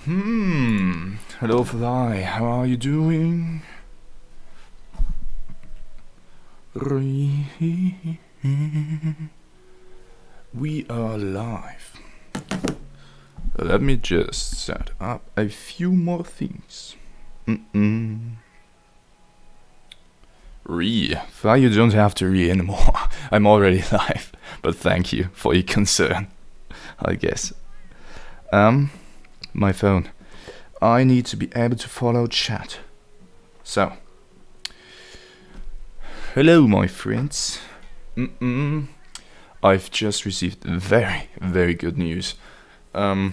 Hello Fly, how are you doing? We are live. Let me just set up a few more things. Fly, you don't have to anymore. I'm already live, but thank you for your concern, I guess. My phone. I need to be able to follow chat. So, hello my friends. I've just received very, very good news. If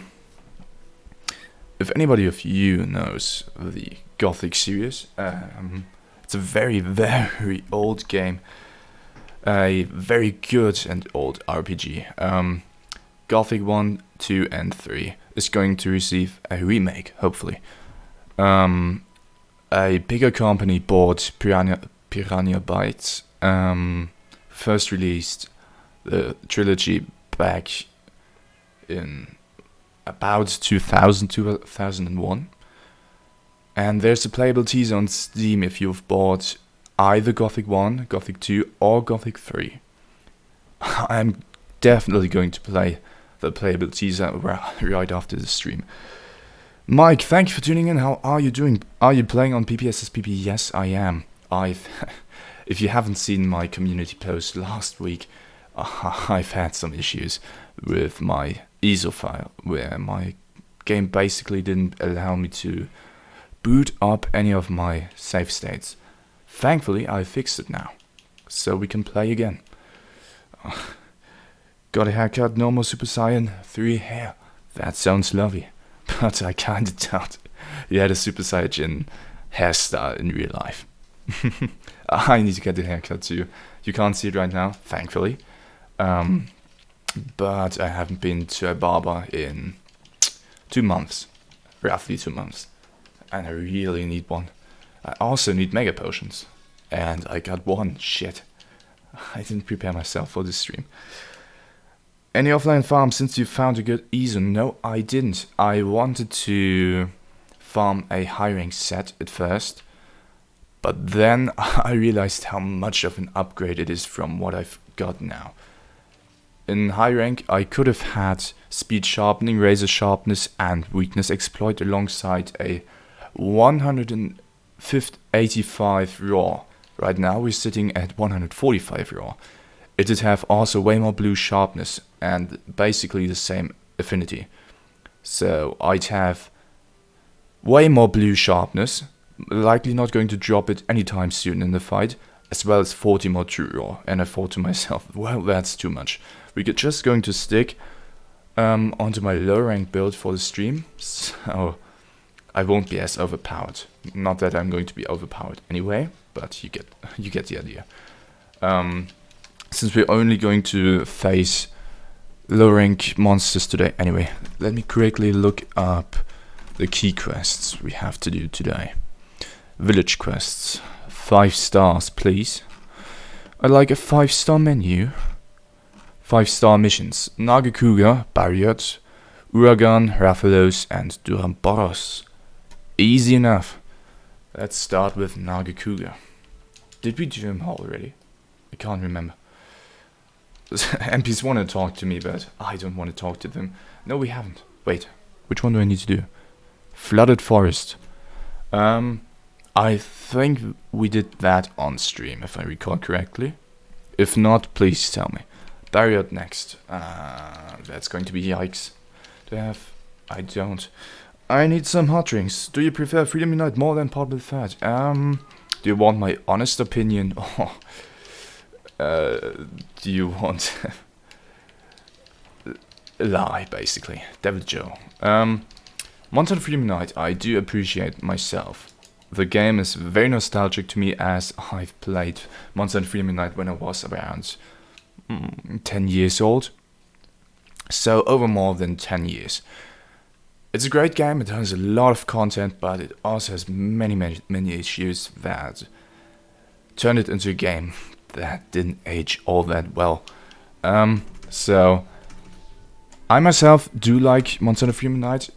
anybody of you knows the Gothic series, it's a very, very old game. A very good and old RPG. Gothic 1, 2 and 3 is going to receive a remake, hopefully. A bigger company bought Piranha Bytes, first released the trilogy back in about 2001. And there's a playable teaser on Steam if you've bought either Gothic 1, Gothic 2 or Gothic 3. I'm definitely going to play the playable teaser right after the stream. Mike, thank you for tuning in. How are you doing? Are you playing on PPSSPP? Yes, I am. If you haven't seen my community post last week, I've had some issues with my ISO file, where my game basically didn't allow me to boot up any of my save states. Thankfully, I fixed it now, so we can play again. Got a haircut, no more Super Saiyan 3 hair. That sounds lovely, but I kinda doubt you had a Super Saiyan hairstyle in real life. I need to get the haircut too. You can't see it right now, thankfully. But I haven't been to a barber in 2 months, roughly 2 months. And I really need one. I also need mega potions. And I got one, shit. I didn't prepare myself for this stream. Any offline farm since you found a good ISO? No, I didn't. I wanted to farm a high rank set at first. But then I realized how much of an upgrade it is from what I've got now. In high rank, I could have had speed sharpening, razor sharpness, and weakness exploit alongside a 185 raw. Right now we're sitting at 145 raw. It'd have also way more blue sharpness and basically the same affinity. So I'd have way more blue sharpness, likely not going to drop it anytime soon in the fight, as well as 40 more true raw. And I thought to myself, well, that's too much. We're just going to stick onto my low rank build for the stream, so I won't be as overpowered. Not that I'm going to be overpowered anyway, but you get the idea. Since we're only going to face low rank monsters today anyway, let me quickly look up the key quests we have to do today. Village quests, 5 stars please. I like a 5-star menu. 5-star missions: Nargacuga, Barriot, Uragan, Rathalos, and Duramboros. Easy enough. Let's start with Nargacuga. Did we do him already? I can't remember. MPs want to talk to me, but I don't want to talk to them. No, we haven't. Wait, which one do I need to do? Flooded Forest. I think we did that on stream, if I recall correctly. If not, please tell me. Barriot next. That's going to be yikes. Do I have? I don't. I need some hot drinks. Do you prefer Freedom Unite more than Portable Fat? Do you want my honest opinion? Or do you want a lie, basically? Devil Joe. Monster Freedom Unite, I do appreciate myself. The game is very nostalgic to me, as I've played Monster Freedom Unite when I was around 10 years old. So over more than 10 years. It's a great game, it has a lot of content, but it also has many issues that turn it into a game that didn't age all that well. So I myself do like Monster Freedom Unite.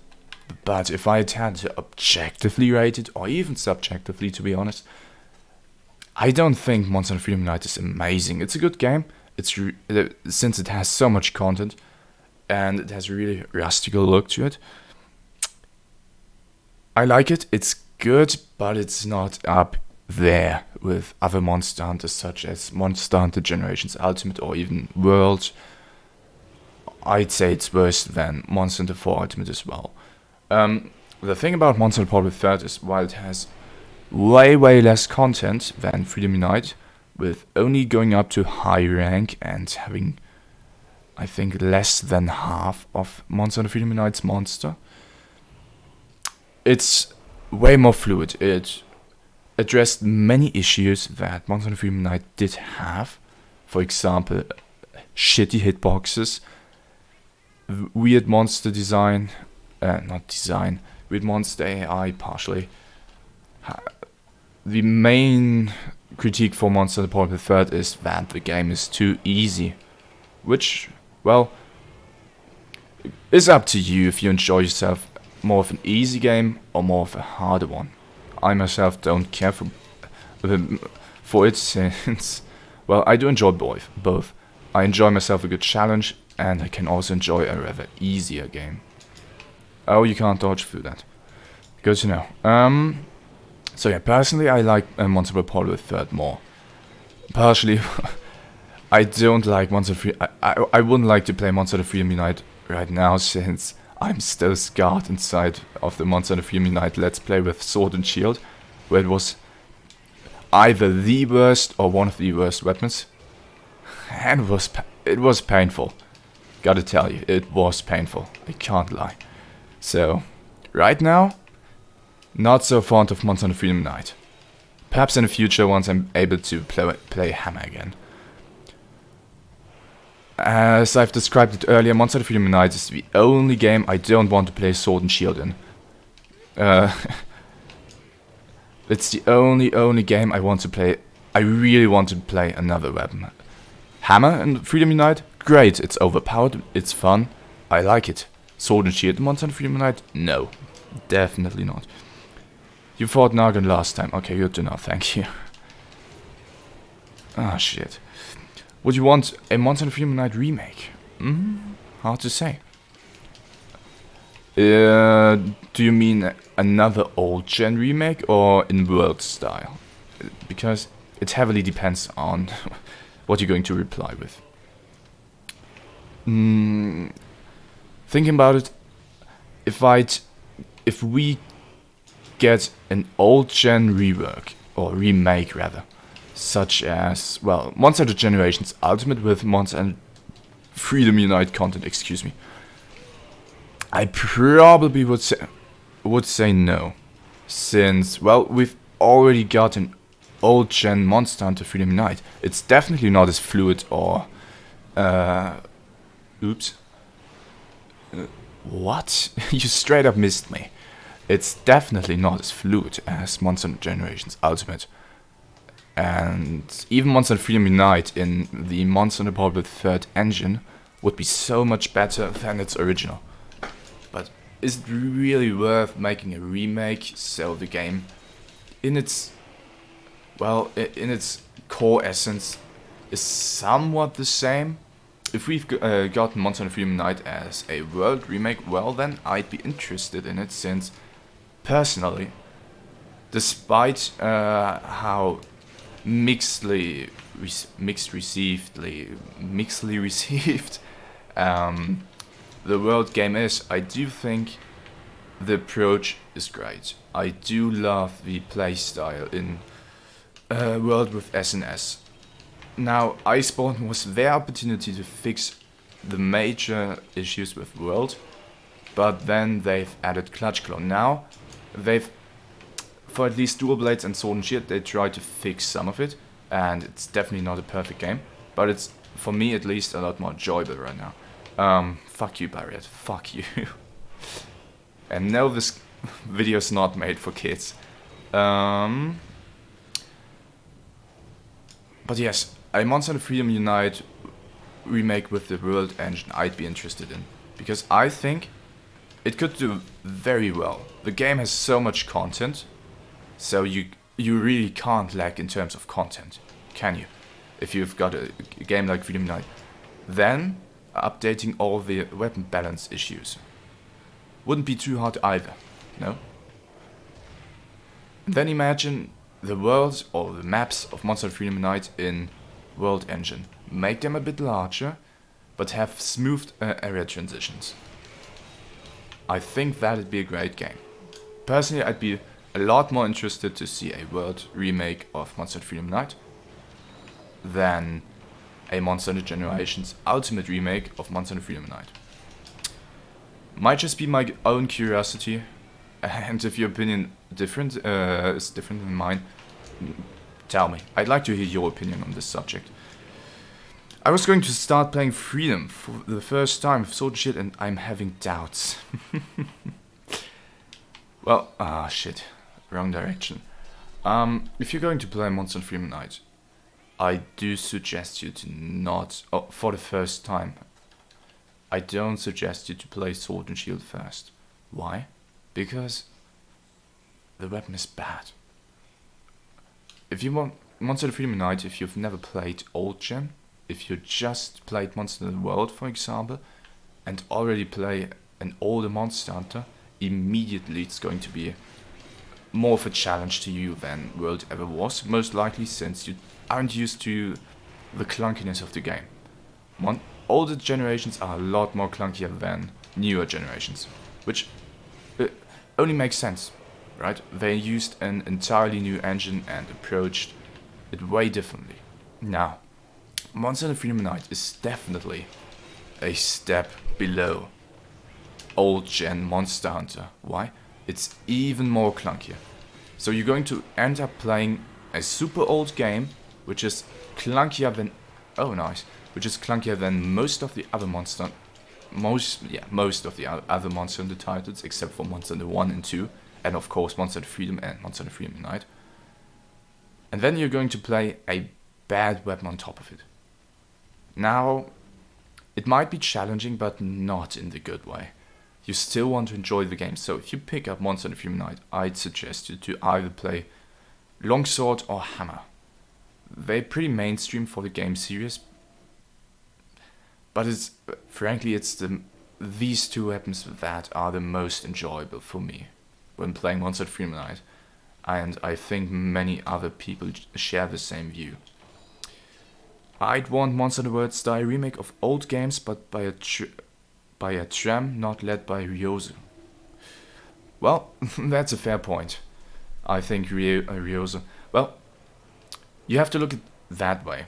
But if I had to objectively rate it, or even subjectively, to be honest, I don't think Monster Hunter Freedom Unite is amazing. It's a good game. Since it has so much content and it has a really rustical look to it. I like it. It's good, but it's not up there with other Monster Hunters such as Monster Hunter Generations Ultimate or even World. I'd say it's worse than Monster Hunter 4 Ultimate as well. The thing about Monster Hunter Portable 3rd is while it has way less content than Freedom Unite, with only going up to high rank and having, I think, less than half of Monster Hunter Freedom Unite's monster, it's way more fluid. It addressed many issues that Monster Hunter Freedom Unite did have. For example, shitty hitboxes, weird monster design, weird monster AI partially. The main critique for Monster Hunter Portable 3rd is that the game is too easy, which, well, is up to you if you enjoy yourself more of an easy game or more of a harder one. I myself don't care for it since, well, I do enjoy both. I enjoy myself a good challenge and I can also enjoy a rather easier game. Oh, you can't dodge through that. Good to know. So yeah, personally I like Monster Hunter Portable 3rd more. Partially, I don't like Monster Hunter I wouldn't like to play Monster Hunter Freedom Unite right now since I'm still scarred inside of the Monster Hunter Freedom Unite Let's Play with Sword and Shield, where it was either the worst or one of the worst weapons. And it was painful. Gotta tell you, it was painful. I can't lie. So, right now, not so fond of Monster Hunter Freedom Unite. Perhaps in the future once I'm able to play Hammer again. As I've described it earlier, Monster Hunter Freedom Unite is the only game I don't want to play Sword and Shield in. It's the only game I want to play. I really want to play another weapon. Hammer and Freedom Unite, great, it's overpowered, it's fun, I like it. Sword and Shield in Monster Hunter Freedom Unite, no, definitely not. You fought Nargan last time. Okay, good to know, thank you. Ah, shit. Would you want a Monster Hunter Freedom Unite remake? Hard to say. Do you mean another old gen remake or in world style? Because it heavily depends on what you're going to reply with. Thinking about it, if we get an old gen rework, or remake rather, such as, well, Monster Hunter Generations Ultimate with Monster Hunter Freedom Unite content, excuse me, I probably would say no, since, well, we've already got an old gen Monster Hunter Freedom Unite. It's definitely not as fluid or oops. What? You straight up missed me. It's definitely not as fluid as Monster Hunter Generations Ultimate. And even Monster Hunter Freedom Unite in the Monster Hunter Portable 3rd engine would be so much better than its original. But is it really worth making a remake so the game in its, well, in its core essence is somewhat the same? If we've gotten Monster Hunter Freedom Unite as a world remake, well then I'd be interested in it, since personally, despite how mixedly received the world game is, I do think the approach is great. I do love the playstyle in World with SNS. Now, Iceborne was their opportunity to fix the major issues with World, but then they've added Clutch Claw. Now, for at least Dual Blades and Sword and Shield, they try to fix some of it, and it's definitely not a perfect game, but it's, for me at least, a lot more enjoyable right now. Fuck you, Barriet, fuck you. And no, this video's not made for kids. But yes, a Monster Hunter Freedom Unite remake with the World engine I'd be interested in, because I think it could do very well. The game has so much content, so you really can't lack in terms of content, can you? If you've got a game like Freedom Unite. Then updating all the weapon balance issues wouldn't be too hard either, no? And then imagine the worlds or the maps of Monster Hunter Freedom Unite in World Engine. Make them a bit larger, but have smooth area transitions. I think that'd be a great game. Personally, I'd be a lot more interested to see a world remake of Monster Hunter Freedom Unite than a Monster Hunter Generations Ultimate remake of Monster Hunter Freedom Unite. Might just be my own curiosity, and if your opinion is different than mine, tell me. I'd like to hear your opinion on this subject. I was going to start playing Freedom for the first time with Sword and Shield, and I'm having doubts. Well, shit. Wrong direction. If you're going to play Monster Hunter Freedom Unite, I do suggest you to not... Oh, for the first time. I don't suggest you to play Sword and Shield first. Why? Because the weapon is bad. If you want Monster Hunter Freedom Unite, if you've never played Old Gen, if you just played Monster Hunter World, for example, and already play an older Monster Hunter, immediately it's going to be more of a challenge to you than World ever was, most likely since you aren't used to the clunkiness of the game. Older generations are a lot more clunkier than newer generations, which only makes sense, right? They used an entirely new engine and approached it way differently. Now, Monster Hunter Freedom Unite is definitely a step below old gen Monster Hunter. Why? It's even more clunkier. So you're going to end up playing a super old game, which is clunkier than... Oh, nice. Which is clunkier than most of the other most of the other Monster Hunter titles, except for Monster Hunter 1 and 2, and of course Monster Hunter Freedom and Monster Hunter Freedom Unite. And then you're going to play a bad weapon on top of it. Now, it might be challenging, but not in the good way. You still want to enjoy the game, so if you pick up Monster Hunter Freedom Unite, I'd suggest you to either play Longsword or Hammer. They're pretty mainstream for the game series, but frankly it's these two weapons that are the most enjoyable for me when playing Monster Hunter Freedom Unite, and I think many other people share the same view. I'd want Monster Hunter World style remake of old games, but by a tram not led by Ryozo. Well, that's a fair point. I think Ryozo... Well, you have to look at it that way.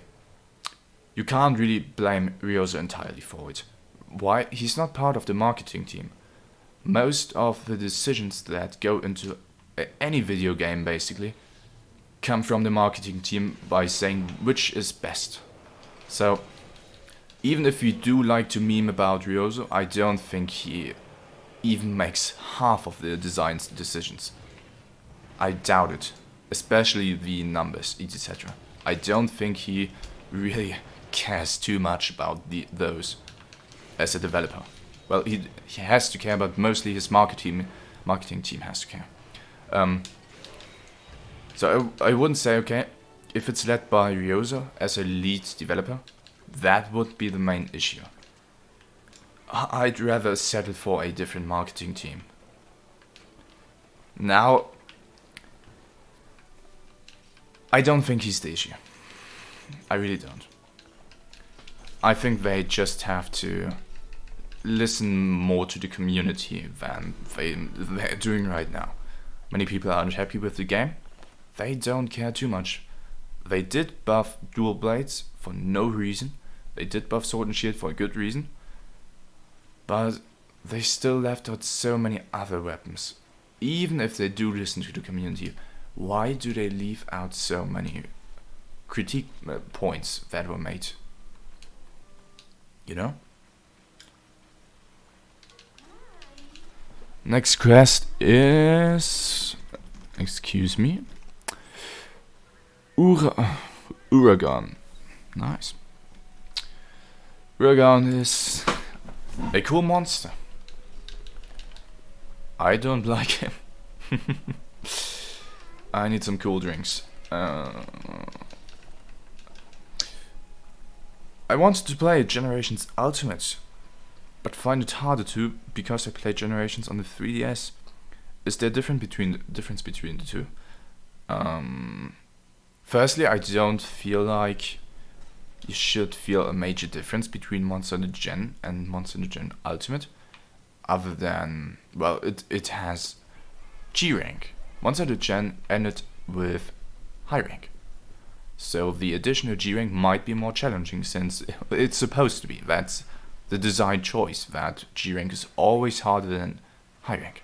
You can't really blame Ryozo entirely for it. Why? He's not part of the marketing team. Most of the decisions that go into any video game, basically, come from the marketing team by saying which is best. So, even if we do like to meme about Ryozo, I don't think he even makes half of the design's decisions. I doubt it, especially the numbers, etc. I don't think he really cares too much about those as a developer. Well, he has to care, but mostly his marketing team has to care. So I wouldn't say, okay, if it's led by Ryozo as a lead developer, that would be the main issue. I'd rather settle for a different marketing team. Now, I don't think he's the issue. I really don't. I think they just have to listen more to the community than they're doing right now. Many people aren't happy with the game. They don't care too much. They did buff dual blades for no reason. They did buff Sword and Shield for a good reason. But they still left out so many other weapons. Even if they do listen to the community, why do they leave out so many critique points that were made? You know? Next quest is... Excuse me. Uragan. Nice. Uragan is a cool monster. I don't like him. I need some cool drinks. I wanted to play Generations Ultimate, but find it harder to because I played Generations on the 3DS. Is there difference between the two? Firstly, I don't feel like you should feel a major difference between Monster Hunter Gen and Monster Hunter Gen Ultimate, other than, well, it has G rank. Monster Hunter Gen ended with high rank, so the additional G rank might be more challenging since it's supposed to be. That's the design choice, that G rank is always harder than high rank.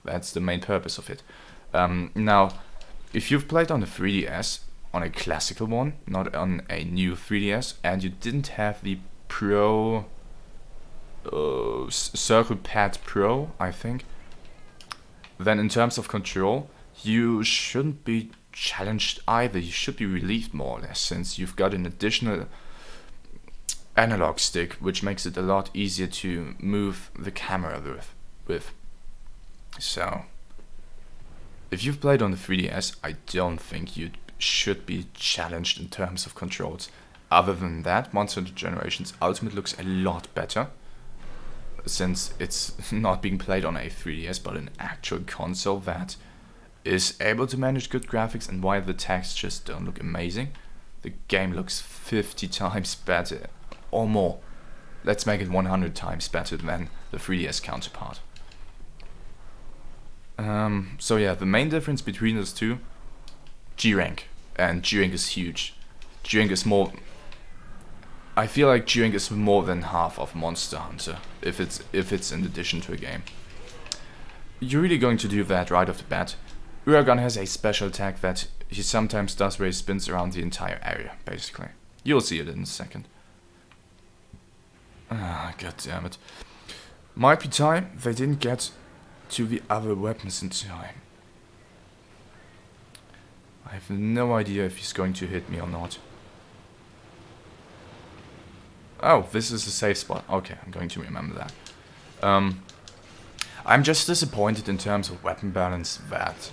That's the main purpose of it. Now, if you've played on the 3DS, on a classical one, not on a new 3DS, and you didn't have the Pro Circle Pad Pro, I think, then in terms of control, you shouldn't be challenged either. You should be relieved more or less, since you've got an additional analog stick, which makes it a lot easier to move the camera with. So, if you've played on the 3DS, I don't think you should be challenged in terms of controls. Other than that, Monster Hunter Generations Ultimate looks a lot better, since it's not being played on a 3DS but an actual console that is able to manage good graphics, and while the textures don't look amazing, the game looks 50 times better or more. Let's make it 100 times better than the 3DS counterpart. So yeah, the main difference between those two, G rank, and G rank is huge. G rank is more. I feel like G rank is more than half of Monster Hunter if it's in addition to a game. You're really going to do that right off the bat. Uragan has a special attack that he sometimes does where he spins around the entire area, basically. You'll see it in a second. Ah, god damn it. Might be time they didn't get to the other weapons in time. I have no idea if he's going to hit me or not. Oh, this is a safe spot. Okay, I'm going to remember that. I'm just disappointed in terms of weapon balance that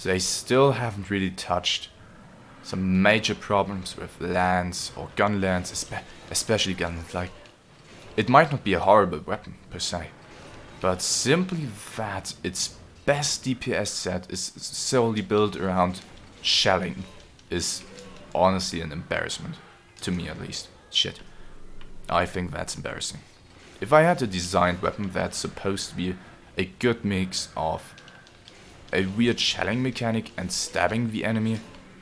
they still haven't really touched some major problems with lance or gun lance, especially gun lance. Like, it might not be a horrible weapon per se, but simply that its best DPS set is solely built around shelling is honestly an embarrassment, to me at least. Shit. I think that's embarrassing. If I had a designed weapon that's supposed to be a good mix of a weird shelling mechanic and stabbing the enemy,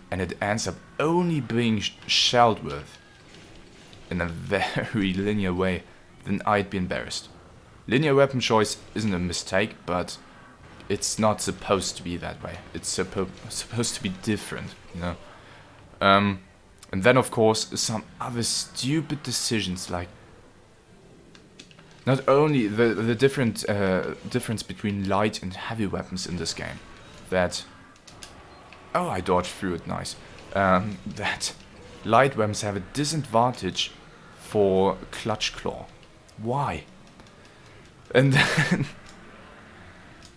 and it ends up only being shelled with in a very linear way, then I'd be embarrassed. Linear weapon choice isn't a mistake, but it's not supposed to be that way. It's supposed to be different, you know. And then of course some other stupid decisions, like not only the difference between light and heavy weapons in this game, that I dodged through it, nice. That light weapons have a disadvantage for clutch claw. Why? And then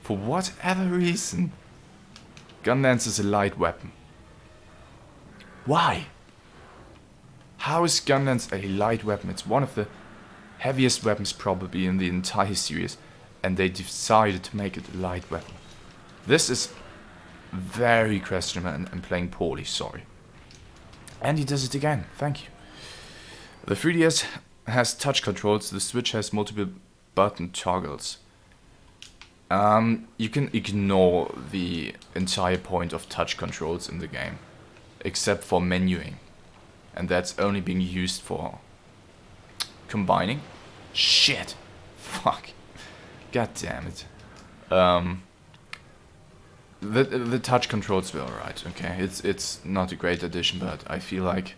for whatever reason, gun lance is a light weapon. Why? How is gun lance a light weapon? It's one of the heaviest weapons probably in the entire series, and they decided to make it a light weapon. This is very questionable and playing poorly, sorry. And he does it again, thank you. The 3DS has touch controls, the Switch has multiple button toggles. You can ignore the entire point of touch controls in the game, except for menuing. And that's only being used for combining. Shit. Fuck. God damn it. The touch controls were alright, okay. It's not a great addition, but I feel like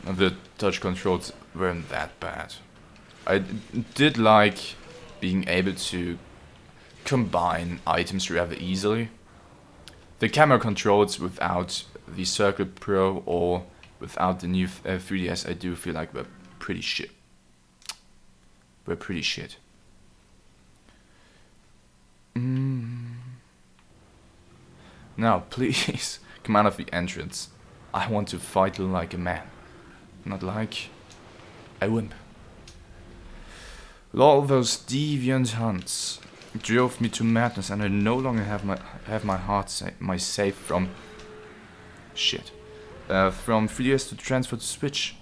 the touch controls weren't that bad. I did like being able to combine items rather easily. The camera controls without the Circle Pro or without the new 3DS, I do feel like we're pretty shit. Now, please, come out of the entrance. I want to fight like a man, not like a wimp. All those deviant hunts drove me to madness, and I no longer have my heart my save from shit. From 3DS to transfer to Switch.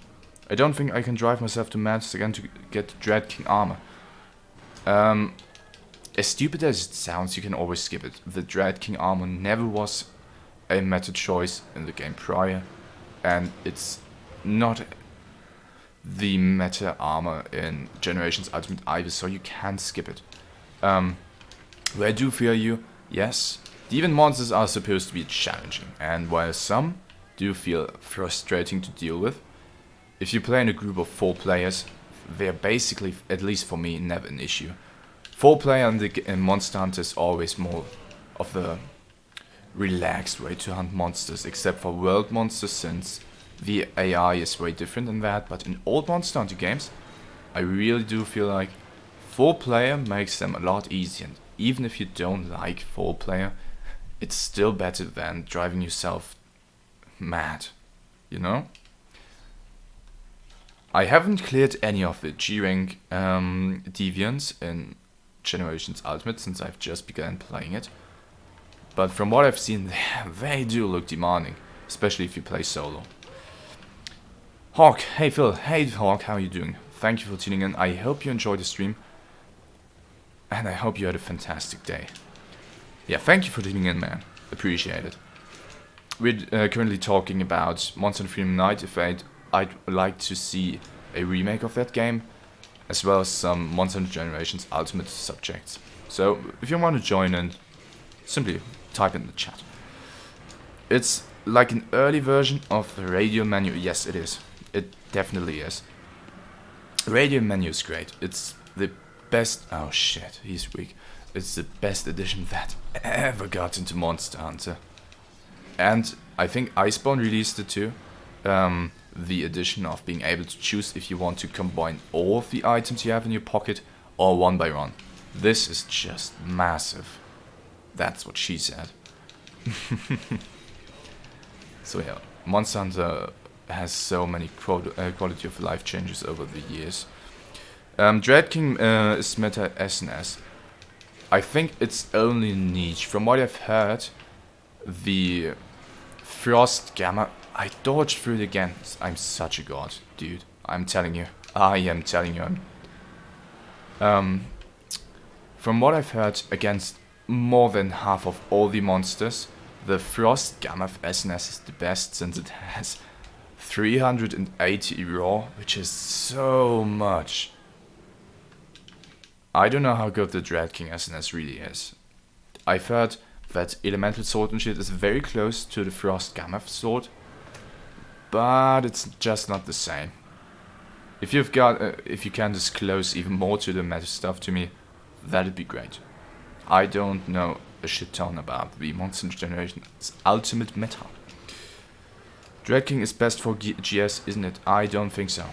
I don't think I can drive myself to madness again to get the Dread King armor. As stupid as it sounds, you can always skip it. The Dread King armor never was a meta choice in the game prior, and it's not the meta armor in Generations Ultimate either, so you can skip it. Where I do fear you, yes, demon monsters are supposed to be challenging, and while some do feel frustrating to deal with, if you play in a group of 4 players, they're basically, at least for me, never an issue. 4 player in Monster Hunter is always more of the relaxed way to hunt monsters, except for world monsters, since the AI is way different than that. But in old Monster Hunter games, I really do feel like 4 player makes them a lot easier. And even if you don't like 4 player, it's still better than driving yourself mad, you know? I haven't cleared any of the G-Rank Deviants in Generations Ultimate since I've just begun playing it. But from what I've seen, they do look demanding, especially if you play solo. Hawk, hey Phil, hey Hawk, how are you doing? Thank you for tuning in. I hope you enjoyed the stream, and I hope you had a fantastic day. Yeah, thank you for tuning in, man. Appreciate it. We're currently talking about Monster Hunter Freedom Night. If I'd like to see a remake of that game, as well as some Monster Hunter Generations Ultimate subjects. So, if you want to join in, simply type in the chat. It's like an early version of the radio menu. Yes, it is. It definitely is. Radio menu is great. It's the best... Oh shit, he's weak. It's the best addition that ever got into Monster Hunter. And I think Iceborne released it too. The addition of being able to choose if you want to combine all of the items you have in your pocket or one by one. This is just massive. That's what she said. So yeah, Monster Hunter has so many quality of life changes over the years. Dread King is meta SNS. I think it's only niche. From what I've heard, the Frost Gamma... I dodged through it again. I'm such a god, dude. I'm telling you. I am telling you. From what I've heard, against more than half of all the monsters, the Frost Gamma SNS is the best, since it has 380 raw, which is so much. I don't know how good the Dread King SNS really is. I've heard that Elemental Sword and Shield is very close to the Frost Gamma Sword, but it's just not the same. If you've got, if you can disclose even more to the meta stuff to me, that'd be great. I don't know a shit ton about the Monster Generation's Ultimate meta. Dread King is best for GS, isn't it? I don't think so.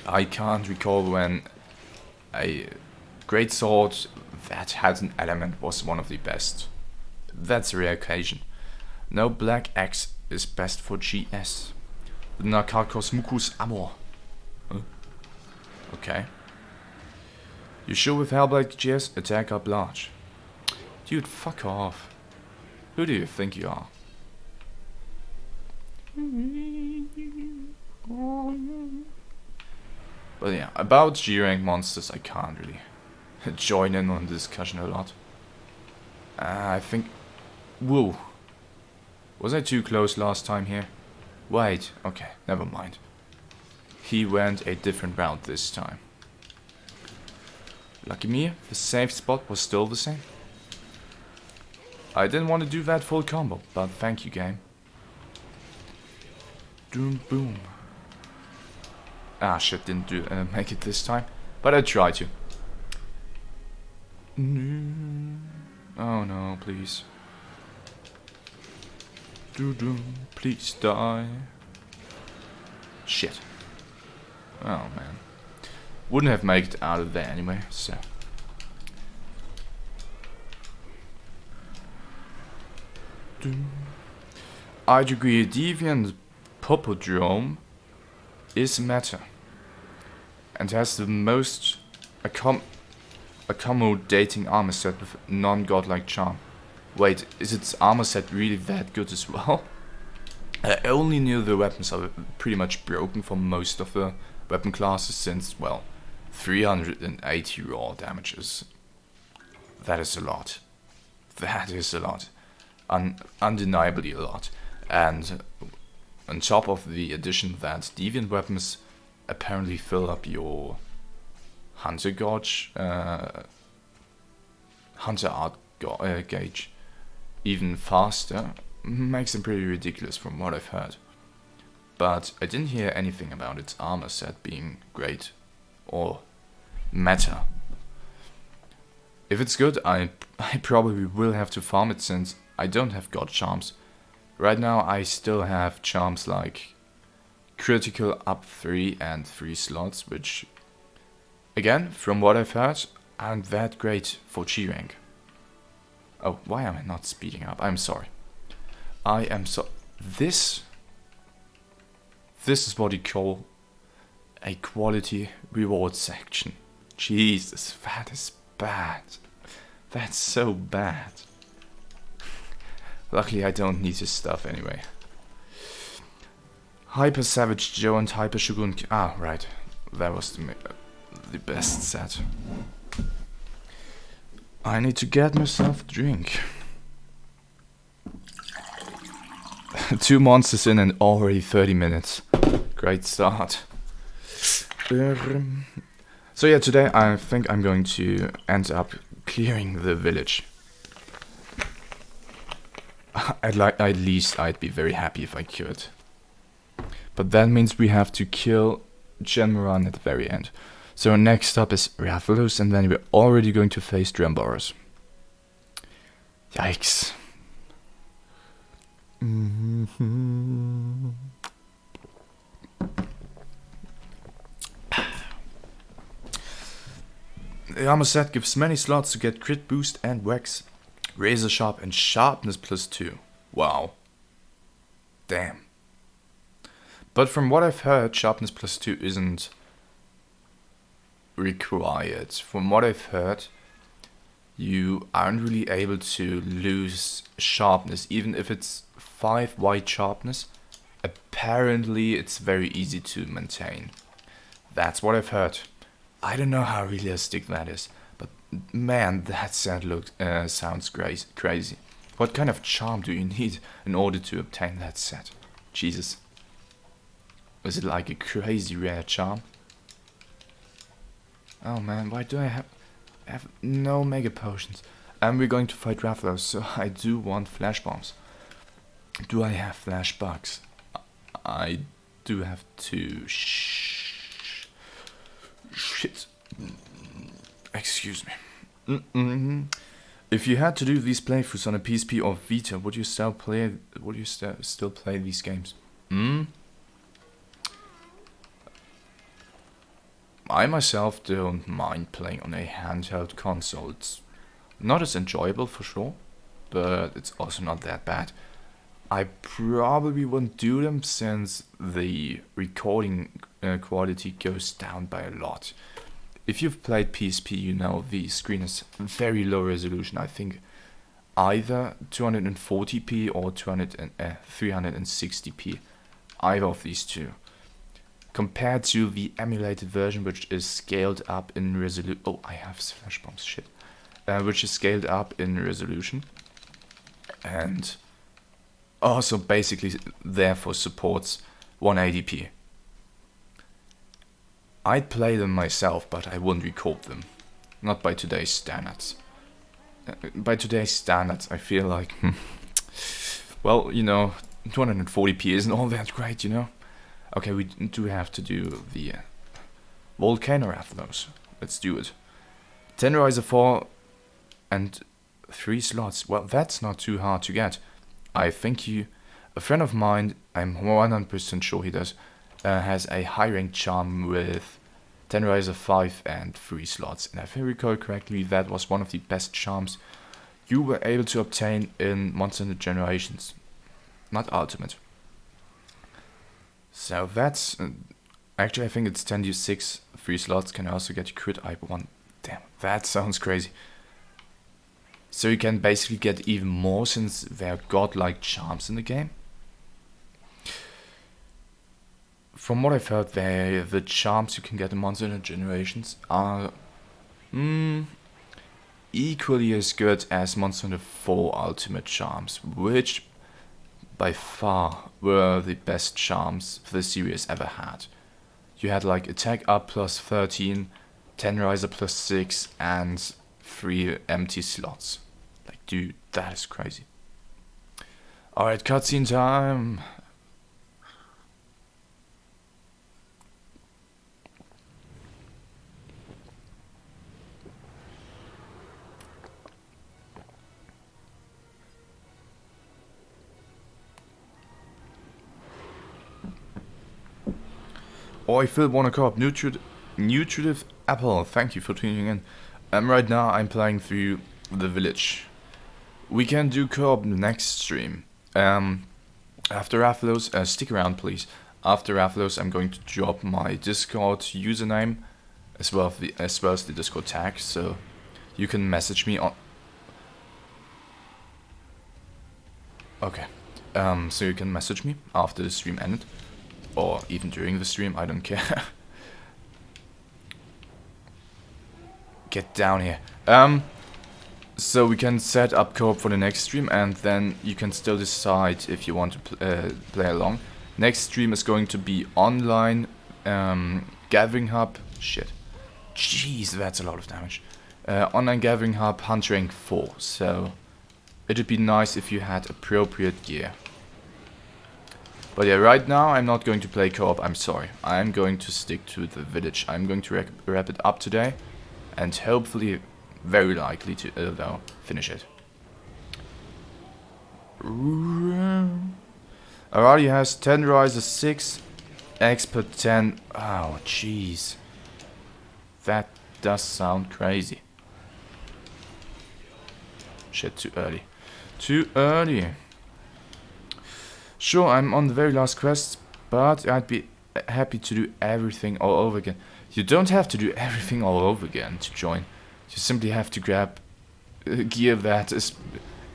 I can't recall when a great sword that had an element was one of the best. That's a rare occasion. No, Black Axe is best for GS. The Nargacuga's Amor. Huh? Okay. You sure with Hellblade GS? Attack up large. Dude, fuck off. Who do you think you are? But yeah, about G-Rank monsters, I can't really join in on the discussion a lot. I think... Whoa. Was I too close last time here? Wait, okay, never mind. He went a different route this time. Lucky me, the safe spot was still the same. I didn't want to do that full combo, but thank you, game. Doom boom. Ah shit, didn't make it this time, but I tried to. Oh no, please. Please die. Shit. Oh man. Wouldn't have made it out of there anyway, so. I'd agree, Deviant Popodrome is meta and has the most accommodating armor set with non-godlike charm. Wait, is its armor set really that good as well? I only knew the weapons are pretty much broken for most of the weapon classes since, well, 380 raw damages. That is a lot. That is a lot. Undeniably a lot. And on top of the addition that Deviant weapons apparently fill up your Hunter Gauge, Hunter Art gauge even faster, makes them pretty ridiculous from what I've heard. But I didn't hear anything about its armor set being great or meta. If it's good, I probably will have to farm it since I don't have god charms. Right now I still have charms like critical up 3 and 3 slots, which again, from what I've heard, aren't that great for G rank. Oh, why am I not speeding up? I'm sorry. This is what you call a quality reward section. Jesus, that is bad. That's so bad. Luckily I don't need this stuff anyway. Hyper Savage Joe and Hyper Shogun. Ah, right. That was the best set. I need to get myself a drink. 2 monsters in and already 30 minutes. Great start. So yeah, today I think I'm going to end up clearing the village. At least I'd be very happy if I could. But that means we have to kill Jhen Mohran at the very end. So next up is Diablos, and then we're already going to face Dramboros. Yikes. The armor set gives many slots to get crit boost and wax, razor sharp and sharpness +2. Wow. Damn. But from what I've heard, sharpness +2 isn't required. From what I've heard, you aren't really able to lose sharpness, even if it's 5 white sharpness. Apparently it's very easy to maintain. That's what I've heard. I don't know how realistic that is, but man, that set sounds crazy. What kind of charm do you need in order to obtain that set? Jesus. Is it like a crazy rare charm? Oh man, why do I have no mega potions? And we're going to fight Diablos, so I do want flash bombs. Do I have flash bugs? I do have 2. Shit. Excuse me. If you had to do these playthroughs on a PSP or Vita, would you still play these games? I myself don't mind playing on a handheld console. It's not as enjoyable for sure, but it's also not that bad. I probably won't do them since the recording quality goes down by a lot. If you've played PSP, you know the screen is very low resolution. I think either 240p or 360p, either of these two. Compared to the emulated version, which is scaled up in resolution. Oh, I have flash bombs, shit. Which is scaled up in resolution. And also basically therefore supports 180p. I'd play them myself, but I wouldn't record them. Not by today's standards. By today's standards, I feel like, well, you know, 240p isn't all that great, you know. Okay, we do have to do the Volcano Diablos. Let's do it. 10 Riser 4 and 3 slots. Well, that's not too hard to get. I think a friend of mine, I'm 100% sure he does, has a high rank charm with 10 Riser 5 and 3 slots. And if I recall correctly, that was one of the best charms you were able to obtain in Monster Hunter Generations, not Ultimate. So that's actually I think it's 10d6. 3 slots can also get you crit IP1. Damn, that sounds crazy. So you can basically get even more since there are godlike charms in the game. From what I've heard, the charms you can get in Monster Hunter Generations are equally as good as Monster Hunter 4 Ultimate charms, which by far were the best charms the series ever had. You had like attack up plus 13, Tenderizer plus 6, and 3 empty slots. Like, dude, that is crazy. Alright, cutscene time. I feel wanna co-op nutritive apple. Thank you for tuning in. Right now I'm playing through the village. We can do co-op next stream. After Athlos, stick around please. After Athlos, I'm going to drop my Discord username as well as the Discord tag, so you can message me on. Okay. So you can message me after the stream ended. Or even during the stream, I don't care. Get down here. So we can set up co-op for the next stream, and then you can still decide if you want to play along. Next stream is going to be online, gathering hub. Shit. Jeez, that's a lot of damage. Online gathering hub, hunt rank 4. So it'd be nice if you had appropriate gear. But yeah, right now I'm not going to play co-op, I'm sorry. I'm going to stick to the village. I'm going to wrap it up today, and hopefully, very likely to finish it. Already has Tenderizer 6, Expert 10. Oh, jeez. That does sound crazy. Shit, too early. Too early. Sure, I'm on the very last quest, but I'd be happy to do everything all over again. You don't have to do everything all over again to join. You simply have to grab gear that is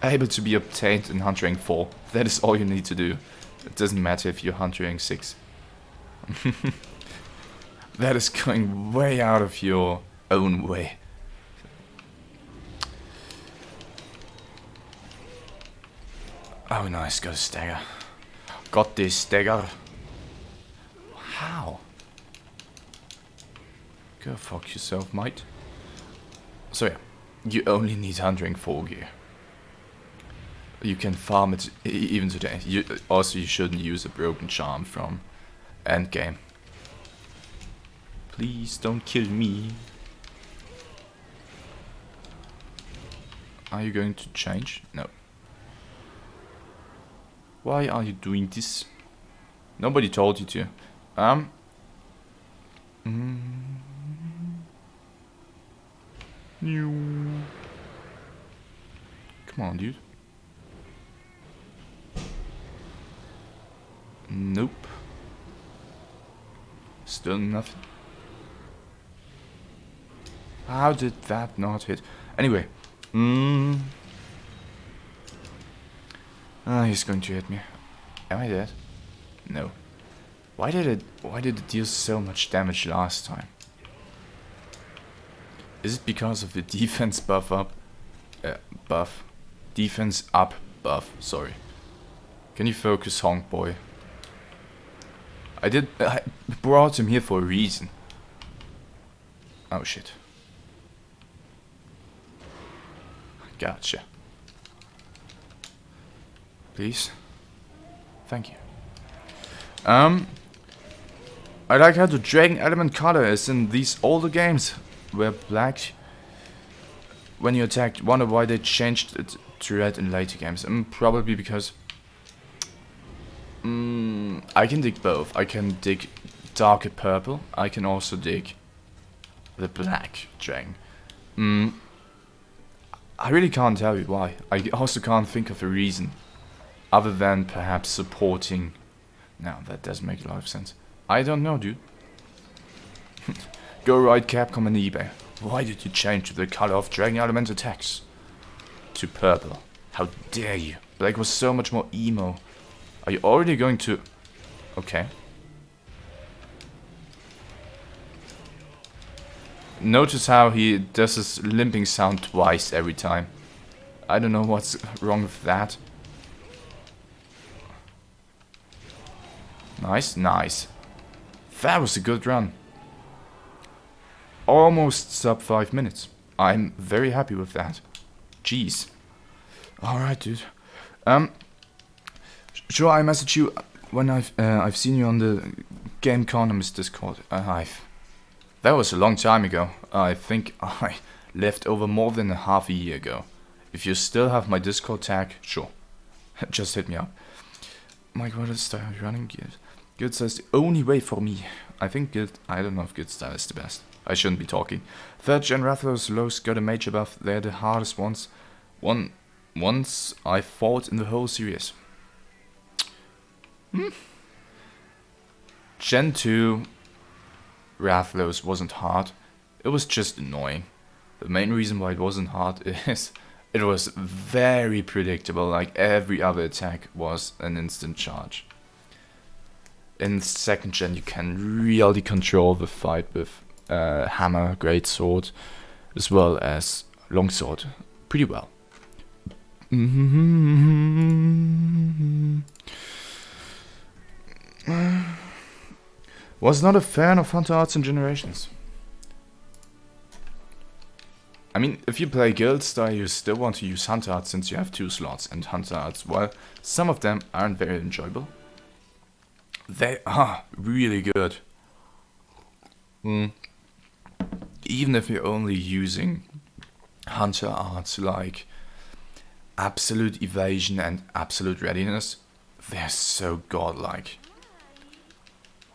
able to be obtained in Hunt Rank 4. That is all you need to do. It doesn't matter if you're Hunt Rank 6. That is going way out of your own way. Oh nice, got a stagger. Got this stagger. How? Go fuck yourself, mate. So yeah, you only need Hunt Rank 4 gear. You can farm it even today. You shouldn't use a broken charm from endgame. Please don't kill me. Are you going to change? No. Why are you doing this? Nobody told you to. Come on, dude. Nope. Still nothing. How did that not hit? Anyway. He's going to hit me. Am I dead? No. Why did it deal so much damage last time? Is it because of the defense buff up? Defense up buff, sorry. Can you focus, honk boy? I brought him here for a reason. Oh shit. Gotcha. Please. Thank you. I like how the dragon element color is in these older games where black when you attacked. Wonder why they changed it to red in later games. Probably because I can dig both. I can dig darker purple. I can also dig the black dragon. I really can't tell you why. I also can't think of a reason. Other than perhaps supporting... No, that doesn't make a lot of sense. I don't know, dude. Go right Capcom and eBay. Why did you change the color of Dragon Element attacks to purple? How dare you? Black was so much more emo. Are you already going to... Okay. Notice how he does his limping sound twice every time. I don't know what's wrong with that. Nice, nice. That was a good run. Almost sub 5 minutes. I'm very happy with that. Jeez. Alright, dude. Sure, I message you when I've seen you on the Game Economist Discord. That was a long time ago. I think I left over more than a half a year ago. If you still have my Discord tag, sure. Just hit me up. My God, is style running gears. Guild style is the only way for me. I think guild... I don't know if guild style is the best. I shouldn't be talking. 3rd gen Rathalos lows got a major buff. They're the hardest ones. Once I fought in the whole series. Gen 2 Rathalos wasn't hard. It was just annoying. The main reason why it wasn't hard is it was very predictable, like every other attack was an instant charge. In 2nd gen you can really control the fight with hammer, greatsword, as well as longsword pretty well. Was not a fan of Hunter Arts and Generations. I mean, if you play Guild style, you still want to use Hunter Arts since you have 2 slots, and Hunter Arts, well, some of them aren't very enjoyable. They are really good. Even if you're only using Hunter Arts like Absolute Evasion and Absolute Readiness, they're so godlike.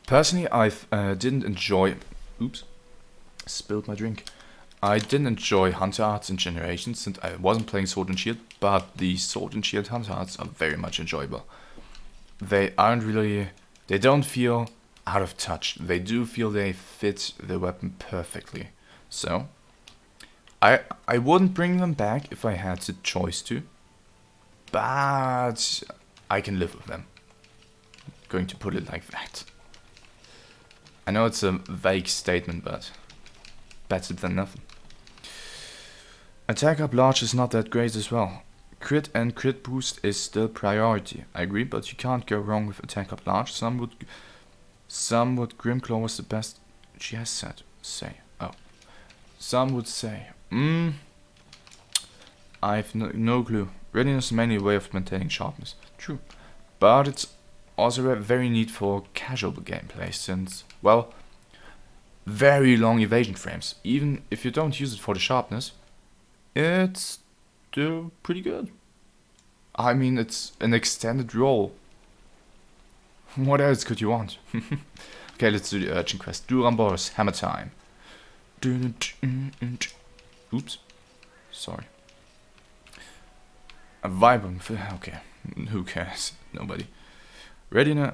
Personally, I didn't enjoy... Oops. Spilled my drink. I didn't enjoy Hunter Arts and Generations since I wasn't playing Sword and Shield, but the Sword and Shield Hunter Arts are very much enjoyable. They aren't really... They don't feel out of touch. They do feel they fit the weapon perfectly. So, I wouldn't bring them back if I had the choice to. But I can live with them. Going to put it like that. I know it's a vague statement, but better than nothing. Attack up large is not that great as well. Crit and crit boost is still priority. I agree, but you can't go wrong with attack up large. Some would Grimclaw was the best. She has said. Oh. Some would say. I've no clue. Readiness is mainly a way of maintaining sharpness. True. But it's also very neat for casual gameplay since, well, very long evasion frames. Even if you don't use it for the sharpness, it's still pretty good. I mean, it's an extended roll. What else could you want? Okay, let's do the urgent quest. Duramboros, hammer time. Oops. Sorry. A vibrant... Okay. Who cares? Nobody. Ready now?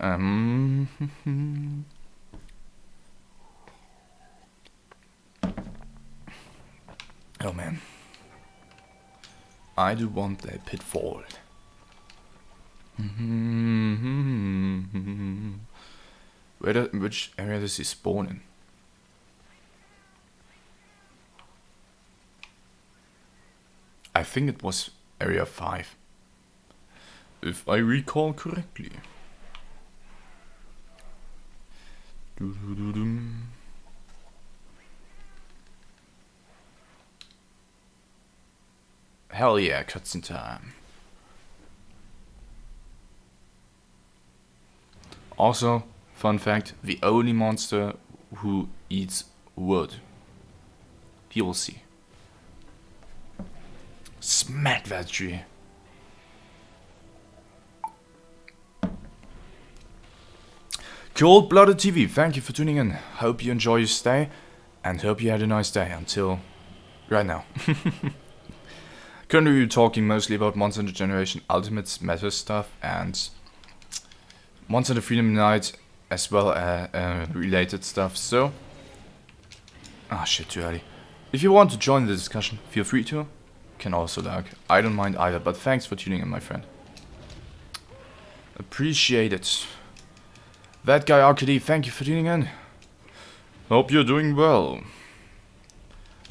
Oh man. I do want a pitfall. Which area does he spawn in? I think it was area 5. If I recall correctly. Hell yeah, cutscene time. Also, fun fact, the only monster who eats wood. You will see. Smack that tree. Cold-Blooded TV, thank you for tuning in. Hope you enjoy your stay and hope you had a nice day until right now. Currently we're talking mostly about Monster Hunter Generation Ultimate's meta stuff and Monster Hunter Freedom Night as well as related stuff, so... Ah shit, too early. If you want to join the discussion, feel free to. Can also lag. I don't mind either, but thanks for tuning in, my friend. Appreciate it. That guy RKD, thank you for tuning in. Hope you're doing well.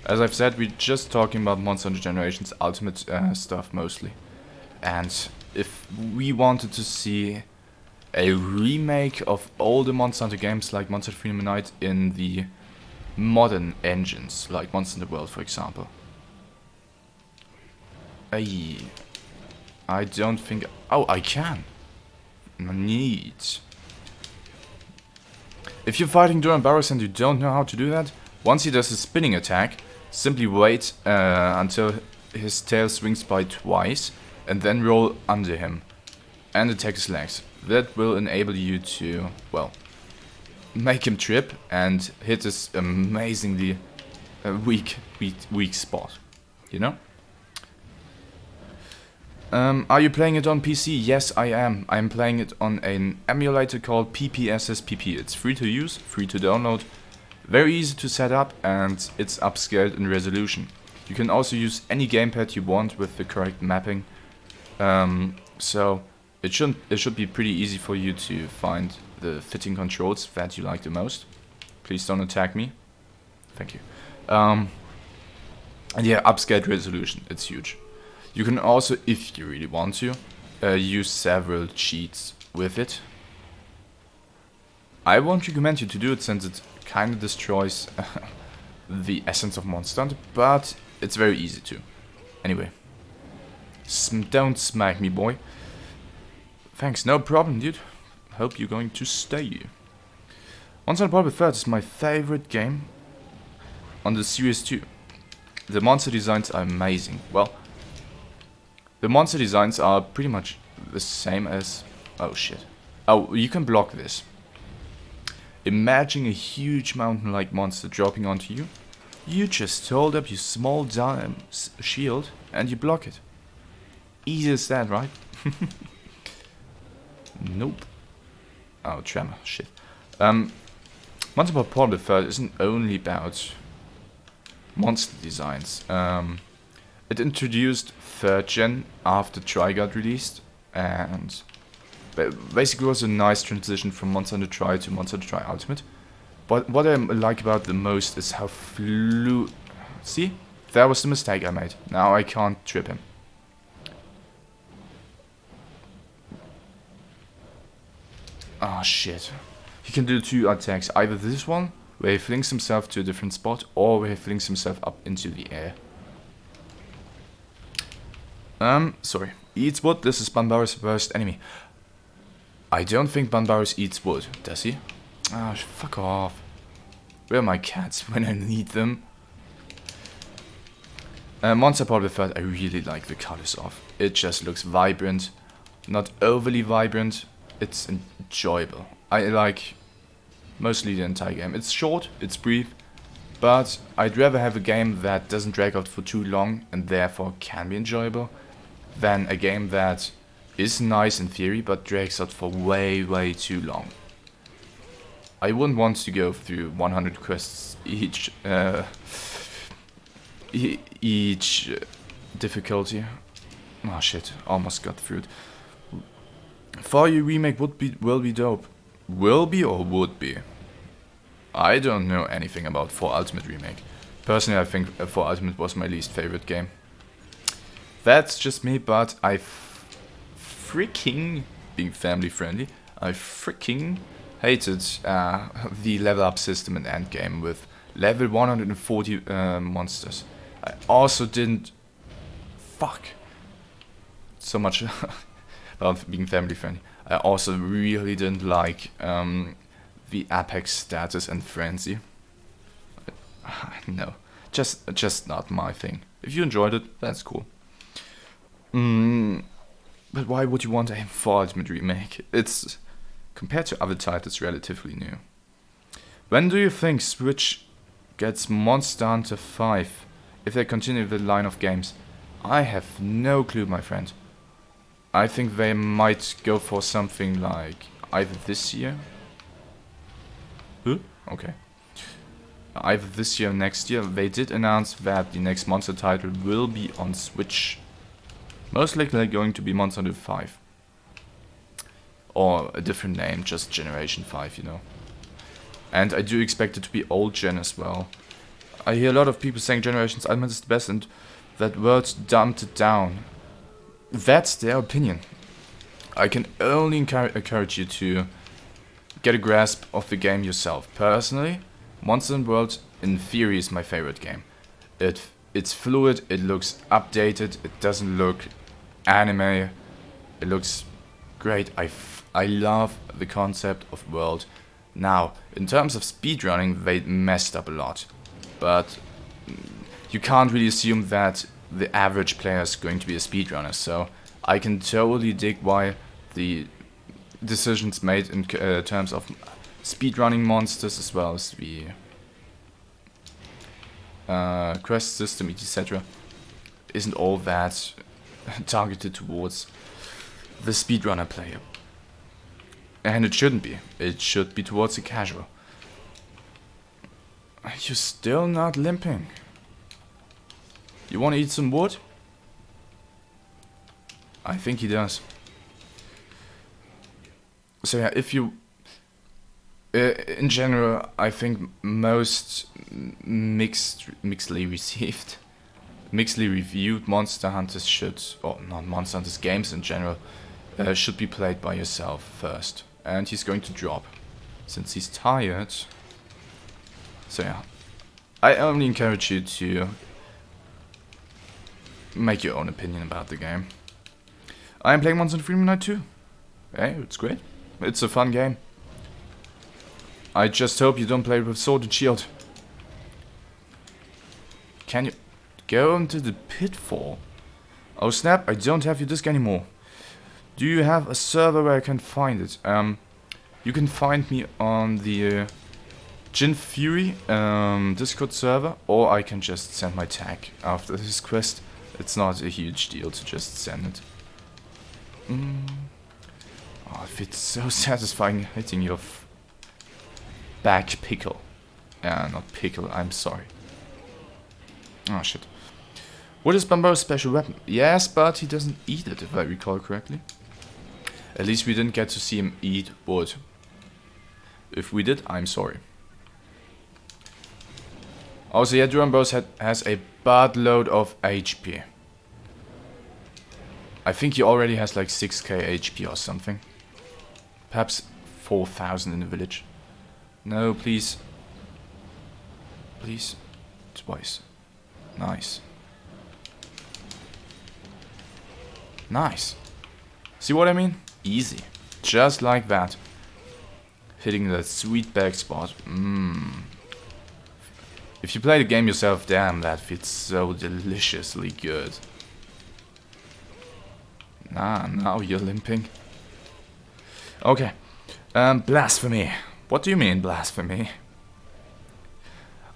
As I've said, we're just talking about Monster Hunter Generation's Ultimate stuff mostly. And if we wanted to see a remake of older Monster Hunter games like Monster Hunter Freedom Night in the modern engines, like Monster Hunter World, for example. I don't think... Oh, I can. Neat. If you're fighting Duran Barrows and you don't know how to do that, once he does a spinning attack, simply wait until his tail swings by twice and then roll under him and attack his legs. That will enable you to, well, make him trip and hit this amazingly weak spot, you know? Are you playing it on PC? Yes, I am. I'm playing it on an emulator called PPSSPP. It's free to use, free to download, very easy to set up, and it's upscaled in resolution. You can also use any gamepad you want with the correct mapping. So it should be pretty easy for you to find the fitting controls that you like the most. Please don't attack me. Thank you. And yeah, upscaled resolution. It's huge. You can also, if you really want to, use several cheats with it. I won't recommend you to do it since it kind of destroys the essence of Monster Hunter, but it's very easy to. Anyway, don't smack me, boy. Thanks, no problem, dude. Hope you're going to stay. Monster Hunter World 3 is my favorite game on the Series 2. The monster designs are amazing. Well, the monster designs are pretty much the same as... Oh shit. Oh, you can block this. Imagine a huge mountain-like monster dropping onto you. You just hold up your small shield and you block it. Easy as that, right? Nope. Oh, tremor. Shit. Monster Hunter Portable 3 isn't only about monster designs. It introduced 3rd gen after Trigard released, and basically was a nice transition from Monster Hunter Tri to Monster Hunter Tri Ultimate. But what I like about the most is how See? That was the mistake I made. Now I can't trip him. Ah, shit. He can do 2 attacks. Either this one, where he flings himself to a different spot, or where he flings himself up into the air. Sorry. Eats wood. This is Banbaro's worst enemy. I don't think Banbaros eats wood, does he? Ah, fuck off. Where are my cats when I need them? Monster Portable 3, I really like the colors of. It just looks vibrant. Not overly vibrant. It's enjoyable. I like mostly the entire game. It's short, it's brief, but I'd rather have a game that doesn't drag out for too long and therefore can be enjoyable than a game that is nice in theory but drags out for way too long. I wouldn't want to go through 100 quests each difficulty. Oh shit, almost got through it. For you remake will be dope. Will be or would be? I don't know anything about 4 Ultimate Remake. Personally, I think 4 Ultimate was my least favorite game. That's just me, but I freaking, being family friendly, I freaking hated the level up system in endgame with level 140 monsters. I also didn't... Fuck. So much about being family friendly. I also really didn't like the Apex status and frenzy. No, just not my thing. If you enjoyed it, that's cool. But why would you want a 4 Ultimate Remake? It's, compared to other titles, relatively new. When do you think Switch gets Monster Hunter 5 if they continue the line of games? I have no clue, my friend. I think they might go for something like either this year. Huh? Okay. Either this year or next year. They did announce that the next Monster title will be on Switch. Most likely going to be Monster Hunter 5. Or a different name, just Generation 5, you know. And I do expect it to be old gen as well. I hear a lot of people saying Generations Ultimate is the best and that World dumped it down. That's their opinion. I can only encourage you to get a grasp of the game yourself. Personally, Monster Hunter World in theory is my favorite game. It's fluid, it looks updated, it doesn't look anime, it looks great. I love the concept of World. Now, in terms of speedrunning, they messed up a lot. But you can't really assume that the average player is going to be a speedrunner, so I can totally dig why the decisions made in terms of speedrunning monsters as well as the quest system, etc. isn't all that targeted towards the speedrunner player. And it shouldn't be. It should be towards the casual. You're still not limping. You want to eat some wood? I think he does. So yeah, if you... in general, I think most mixedly reviewed Monster Hunters should... or not Monster Hunters, games in general, should be played by yourself first. And he's going to drop, since he's tired. So yeah, I only encourage you to make your own opinion about the game. I am playing Monster Hunter Freedom Night 2. Hey, it's great. It's a fun game. I just hope you don't play with Sword and Shield. Can you go into the pitfall? Oh snap, I don't have your disc anymore. Do you have a server where I can find it? You can find me on the Jhen Fury Discord server, or I can just send my tag after this quest. It's not a huge deal to just send it. Oh, it's so satisfying hitting your back pickle. Not pickle, I'm sorry. Oh shit. What is Bambo's special weapon? Yes, but he doesn't eat it, if I recall correctly. At least we didn't get to see him eat wood. If we did, I'm sorry. Also, yeah, Bambos has a buttload of HP. I think he already has like 6k HP or something. Perhaps 4,000 in the village. No, please. Please. Twice. Nice. Nice. See what I mean? Easy. Just like that. Hitting that sweet back spot. If you play the game yourself, damn, that feels so deliciously good. Now you're limping. Okay. Blasphemy. What do you mean, blasphemy?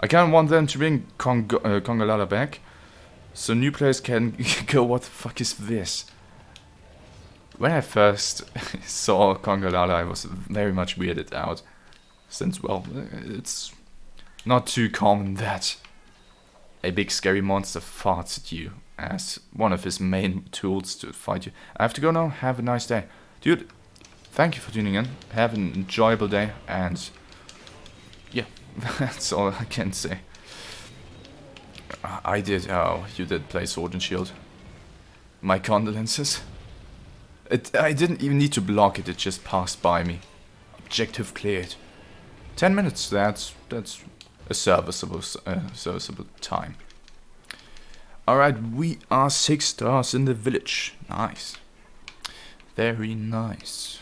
I kind of want them to bring Congalala back, so new players can go, what the fuck is this? When I first saw Congalala, I was very much weirded out, since, well, it's not too common that a big scary monster farts at you as one of his main tools to fight you. I have to go now. Have a nice day. Dude, thank you for tuning in. Have an enjoyable day, and yeah, that's all I can say. I did. Oh, you did play Sword and Shield. My condolences. I didn't even need to block it. It just passed by me. Objective cleared. 10 minutes. That's a serviceable time. Alright, we are 6 stars in the village. Nice. Very nice.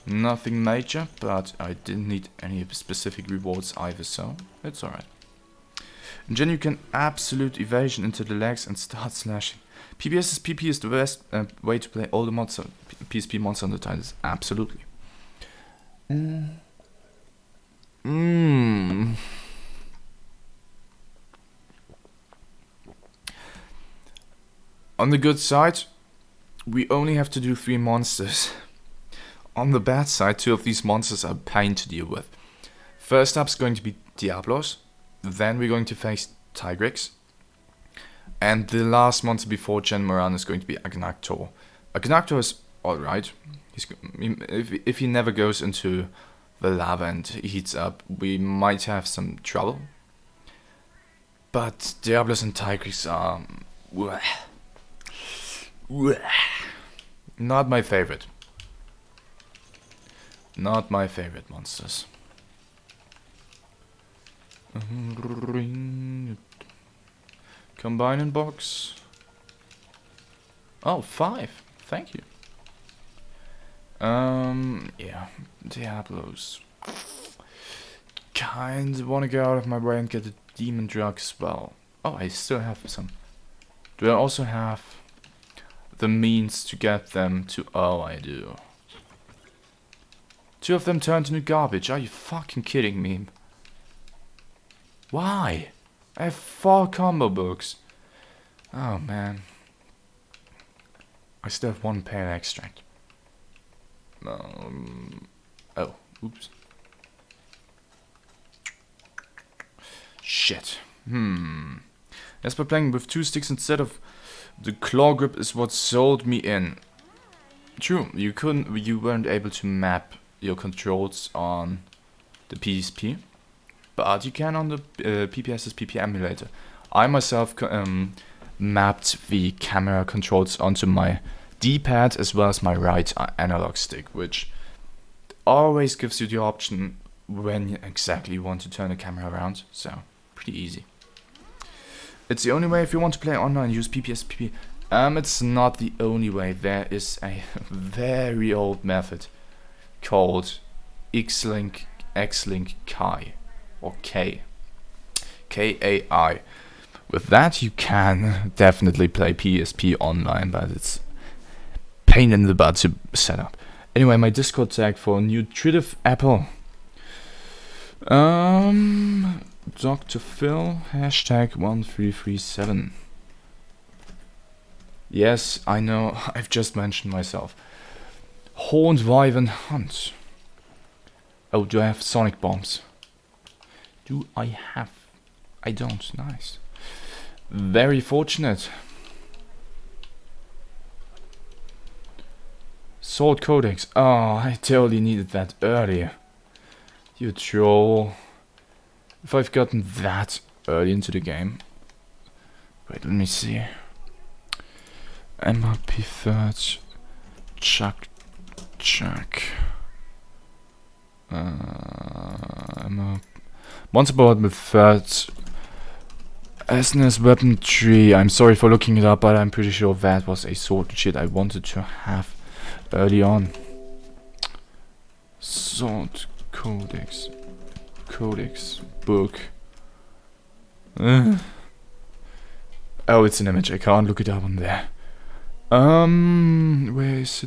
Nothing major, but I didn't need any specific rewards either, so it's alright. And then you can absolute evasion into the legs and start slashing. PBS's PP is the best way to play all the PSP Monster Hunter titles. Absolutely. On the good side, we only have to do 3 monsters. On the bad side, 2 of these monsters are a pain to deal with. First up is going to be Diablos. Then we're going to face Tigrex. And the last monster before Jhen Mohran is going to be Nargacuga. Nargacuga is alright. If he never goes into the lava and heats up, we might have some trouble. But Diablos and Tigrex are not my favorite. Not my favorite monsters. Combine in box. Oh, 5. Thank you. Yeah, Diablos. Kinda wanna get out of my way and get the demon drug as well. Oh, I still have some. Do I also have the means to get them to... Oh, I do. 2 of them turned into garbage. Are you fucking kidding me? Why? I have 4 combo books. Oh, man. I still have 1 pale extract. Oh, oops. Shit. Yes, but playing with 2 sticks instead of the claw grip is what sold me in. True, you weren't able to map your controls on the PSP, but you can on the PPSSPP emulator. I myself mapped the camera controls onto my D-pad as well as my right analog stick, which always gives you the option when you exactly want to turn the camera around, so pretty easy. It's the only way if you want to play online, use PPSPP. It's not the only way. There is a very old method called Xlink Kai, or K. K-A-I. With that you can definitely play PSP online, but it's pain in the butt to set up. Anyway, my Discord tag for nutritive apple. Dr. Phil, hashtag 1337. Yes, I know, I've just mentioned myself. Horned Wyvern Hunt. Oh, do I have sonic bombs? Do I have? I don't. Nice. Very fortunate. Sword Codex. Oh, I totally needed that earlier. You troll. If I've gotten that early into the game. Wait, let me see. MRP third. Chuck. Monster board with third. SNS weapon tree. I'm sorry for looking it up, but I'm pretty sure that was a sword shit I wanted to have early on. Sword Codex book. Oh, it's an image. I can't look it up on there. Where is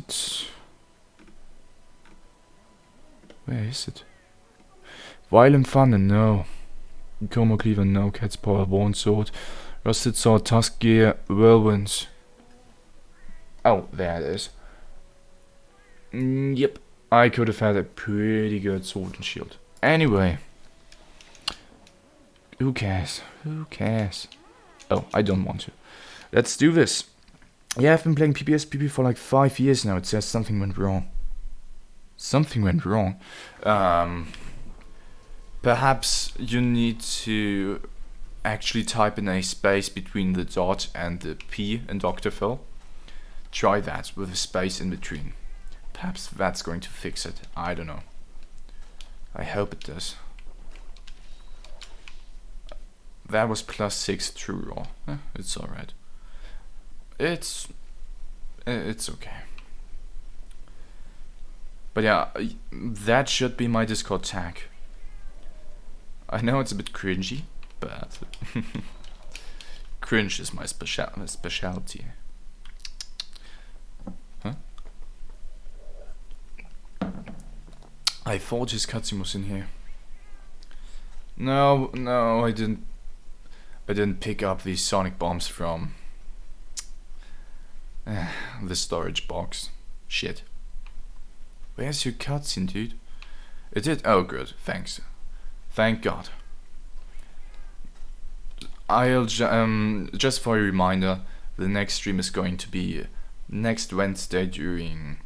it? Violent Thunder, no. Como Cleaver, no. Cat's Paw, Worn Sword. Rusted Sword, Tusk Gear, Whirlwind. Oh, there it is. Yep. I could have had a pretty good sword and shield. Anyway. Who cares? Oh, I don't want to. Let's do this. Yeah, I've been playing PPSPP for like 5 years now. It says something went wrong. Perhaps you need to actually type in a space between the dot and the P in Dr. Phil. Try that with a space in between. Perhaps that's going to fix it. I don't know. I hope it does. That was +6 true raw. It's alright. It's okay. But yeah, that should be my Discord tag. I know it's a bit cringy, but cringe is my specialty. Huh? I thought his cutscene was in here. No, I didn't pick up these sonic bombs from The storage box. Shit. Where's your cutscene, dude? It did? Oh, good. Thanks. Thank God. I'll just for a reminder, the next stream is going to be next Wednesday during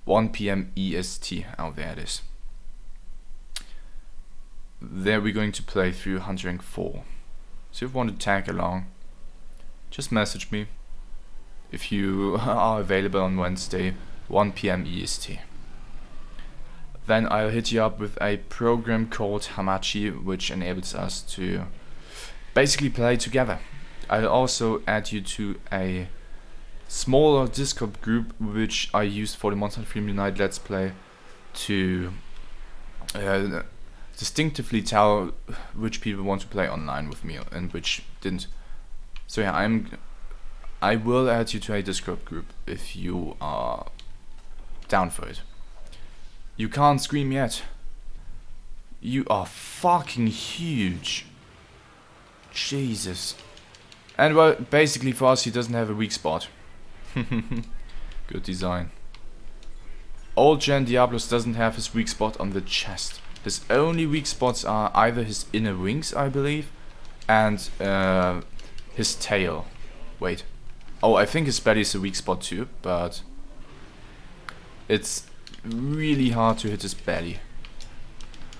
1 PM EST. Oh, there it is. There we're going to play through Huntering 4. So if you want to tag along, just message me if you are available on Wednesday, 1 PM EST. Then I'll hit you up with a program called Hamachi, which enables us to basically play together. I'll also add you to a smaller Discord group which I used for the Monster Hunter Unite Let's Play to distinctively tell which people want to play online with me and which didn't. So yeah, I will add you to a Discord group if you are down for it. You can't scream yet. You are fucking huge. Jesus. And well, basically for us he doesn't have a weak spot. Good design. Old Gen Diablos doesn't have his weak spot on the chest. His only weak spots are either his inner wings, I believe, and his tail. Wait. Oh, I think his belly is a weak spot too, but it's really hard to hit his belly,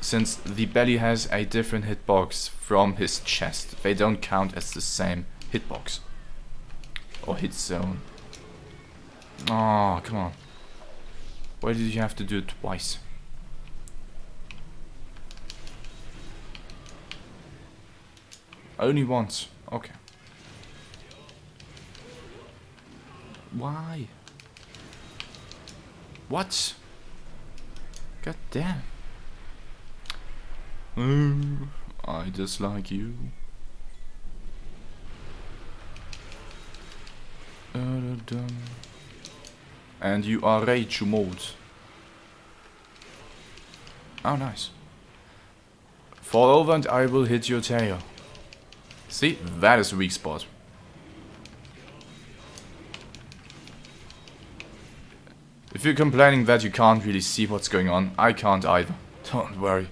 since the belly has a different hitbox from his chest. They don't count as the same hitbox or hit zone. Oh, come on. Why did you have to do it twice? Only once. Okay. Why? What? God damn. I dislike you. And you are rage mode. Oh, nice. Fall over and I will hit your tail. See, that is a weak spot. If you're complaining that you can't really see what's going on, I can't either. Don't worry.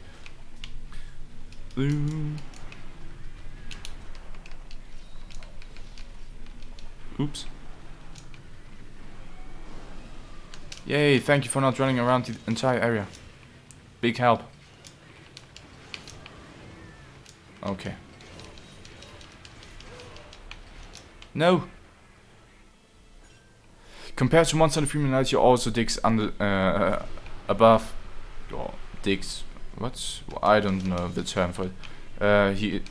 Oops. Yay, thank you for not running around the entire area. Big help. Okay. No! Compared to Monster Hunter Unite, you also digs under, above, or digs, what? I don't know the term for it. He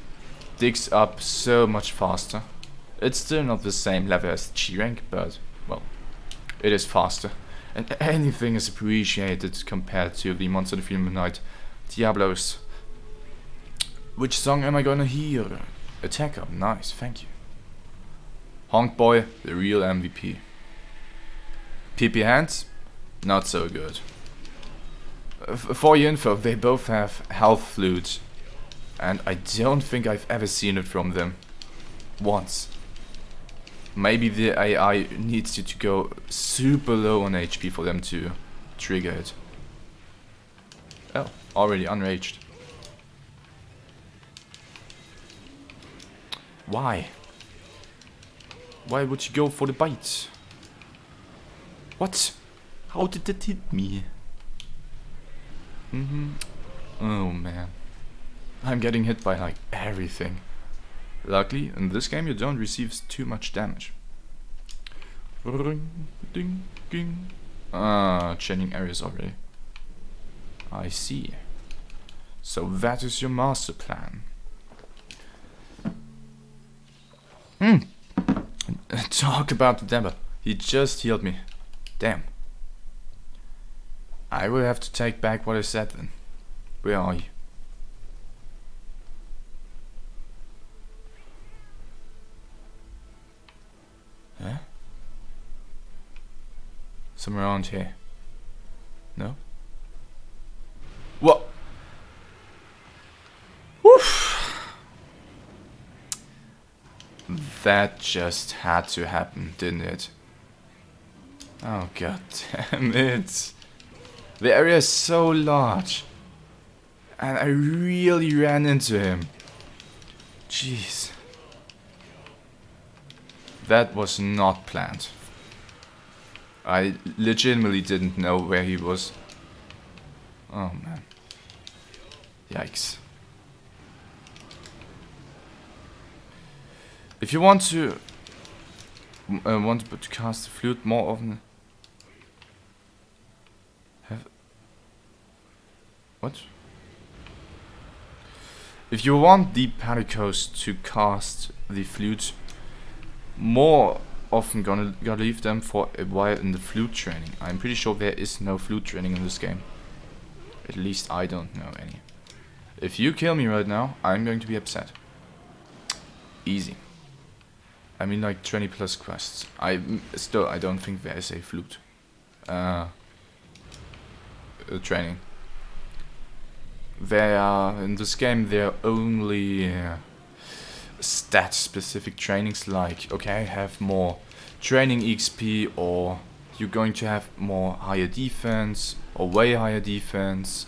digs up so much faster. It's still not the same level as G rank, but, well, it is faster. And anything is appreciated compared to the Monster Hunter Unite Diablos. Which song am I gonna hear? Attack Up, nice, thank you. Honk Boy, the real MVP. PP Hands, not so good. For your info, they both have health flutes, and I don't think I've ever seen it from them. Once. Maybe the AI needs you to go super low on HP for them to trigger it. Oh, already unraged. Why? Why would you go for the bite? What? How did that hit me? Oh man. I'm getting hit by like everything. Luckily, in this game you don't receive too much damage. Changing areas already. I see. So that is your master plan. Talk about the Demba. He just healed me. Damn. I will have to take back what I said then. Where are you? Huh? Somewhere around here. No? What? Woof. That just had to happen, didn't it? Oh god damn it. The area is so large. And I really ran into him. Jeez. That was not planned. I legitimately didn't know where he was. Oh man. Yikes. If you want to cast the flute more often, what? If you want the Palicos to cast the flute more often, gotta leave them for a while in the flute training. I'm pretty sure there is no flute training in this game. At least I don't know any. If you kill me right now, I'm going to be upset. Easy. I mean like 20 plus quests. I don't think there is a flute training. There are, in this game, there are only stat specific trainings like, okay, have more training XP, or you're going to have more higher defense, or way higher defense.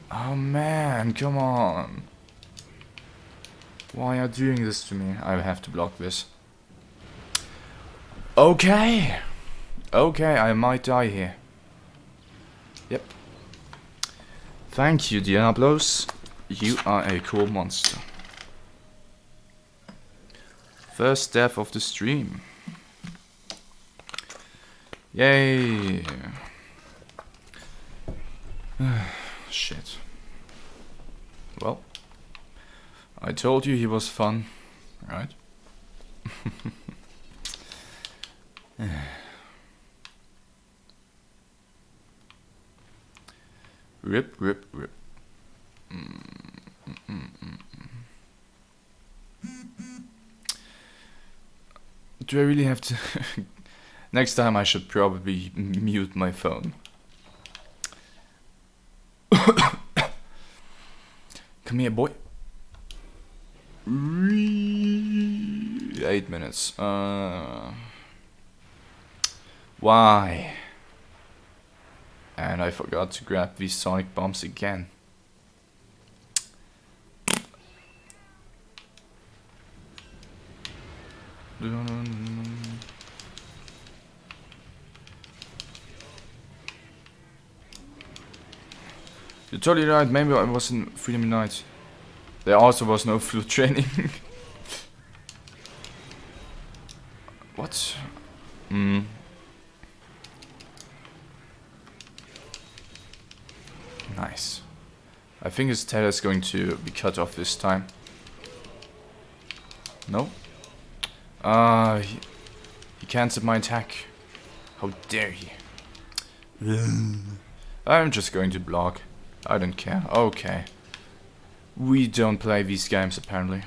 Oh man, come on. Why are you doing this to me? I have to block this. Okay. Okay, I might die here. Yep. Thank you, Diablos. You are a cool monster. First death of the stream. Yay. Shit. Well, I told you he was fun, right? Rip, rip, rip. Do I really have to? Next time I should probably mute my phone. Come here, boy. 8 minutes. Why? And I forgot to grab these sonic bombs again. You're totally right, maybe I was in Freedom Night. There also was no flute training. What? Nice. I think his tail is going to be cut off this time. No? He cancelled my attack. How dare he? I'm just going to block. I don't care. Okay. We don't play these games apparently.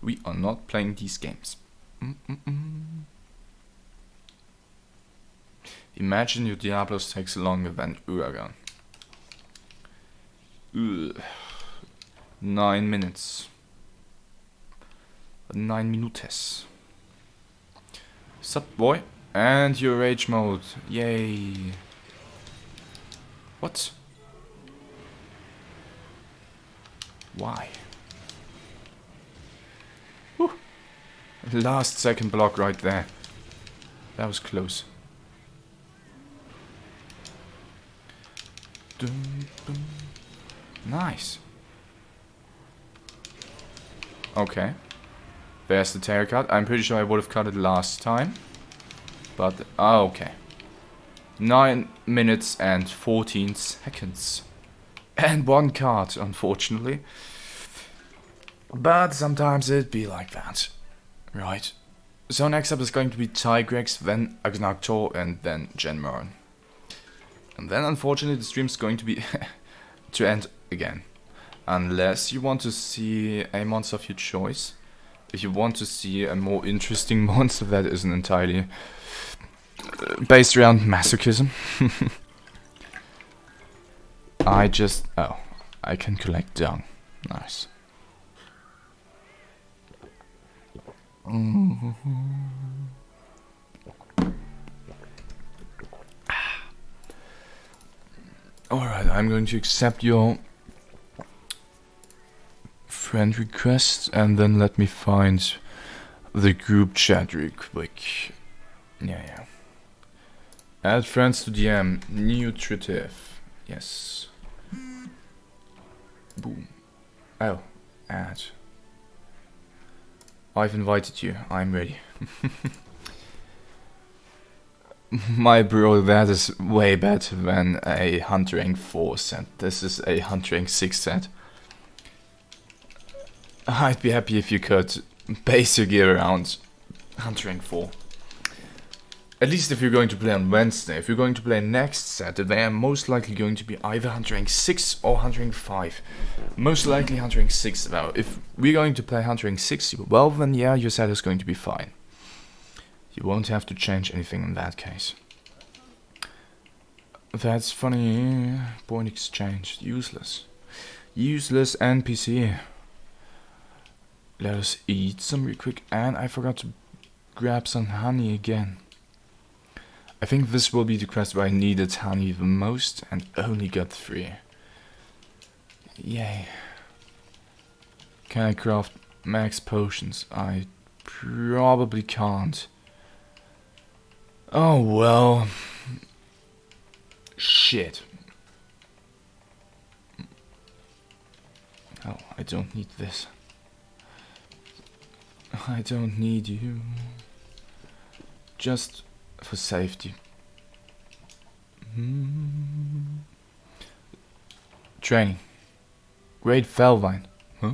We are not playing these games. Imagine your Diablos takes longer than Uragan. Ugh. 9 minutes. 9 minutes. Sup, boy? And your rage mode. Yay. What? Why? Whew. Last second block right there. That was close. Nice. Okay. There's the tail cut. I'm pretty sure I would have cut it last time. But, okay. 9 minutes and 14 seconds. And 1 card, unfortunately. But sometimes it'd be like that. Right. So next up is going to be Tigrex, then Nargacuga, and then Jhen Mohran. And then unfortunately the stream's going to be to end again. Unless you want to see a monster of your choice. If you want to see a more interesting monster that isn't entirely based around masochism. I can collect dung. Nice. Alright, I'm going to accept your friend request and then let me find the group chat real quick. Yeah. Add friends to DM. Nutritive. Yes. Boom. Oh, add. I've invited you. I'm ready. My bro, that is way better than a Hunter Rank 4 set. This is a Hunter Rank 6 set. I'd be happy if you could base your gear around Hunter Rank 4. At least if you're going to play on Wednesday. If you're going to play next Saturday, they are most likely going to be either Hunter Rank 6 or Hunter Rank 5. Most likely Hunter Rank 6 though. If we're going to play Hunter Rank 6, well then yeah, your set is going to be fine. You won't have to change anything in that case. That's funny. Point exchange. Useless. Useless NPC. Let us eat some real quick. And I forgot to grab some honey again. I think this will be the quest where I needed honey the most and only got 3. Yay. Can I craft max potions? I probably can't. Oh well. Shit. Oh, I don't need this. I don't need you. Just for safety. Training. Great Felvine. Huh?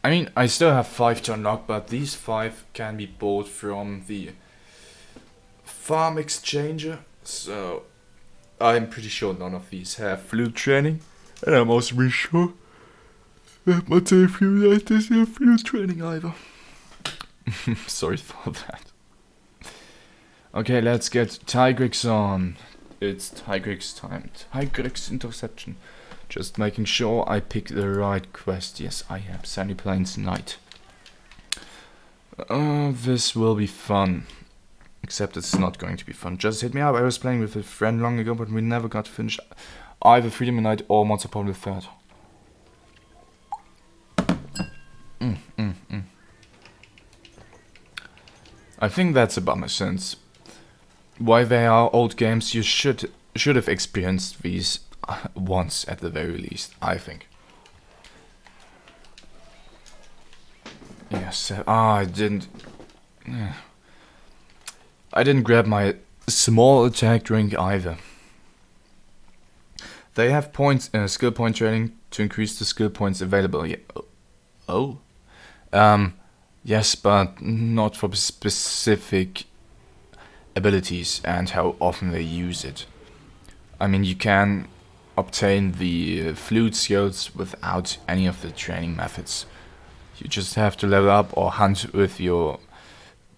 I mean, I still have 5 to unlock, but these 5 can be bought from the farm exchanger. So, I'm pretty sure none of these have flute training. And I'm also pretty sure that MHFU doesn't have flute training either. Sorry for that. Okay, let's get Tigrex on. It's Tigrex time. Tigrex interception. Just making sure I pick the right quest. Yes, I am. Sandy Plains Night. This will be fun. Except it's not going to be fun. Just hit me up. I was playing with a friend long ago, but we never got to finish either Freedom Night or Monster Problem 3rd. I think that's a bummer, since while they are old games, you should have experienced these once at the very least, I think. Yes, I didn't grab my small attack drink either. They have points, skill point training to increase the skill points available. Yeah. Oh. Yes, but not for specific abilities and how often they use it. I mean, you can obtain the flute skills without any of the training methods. You just have to level up or hunt with your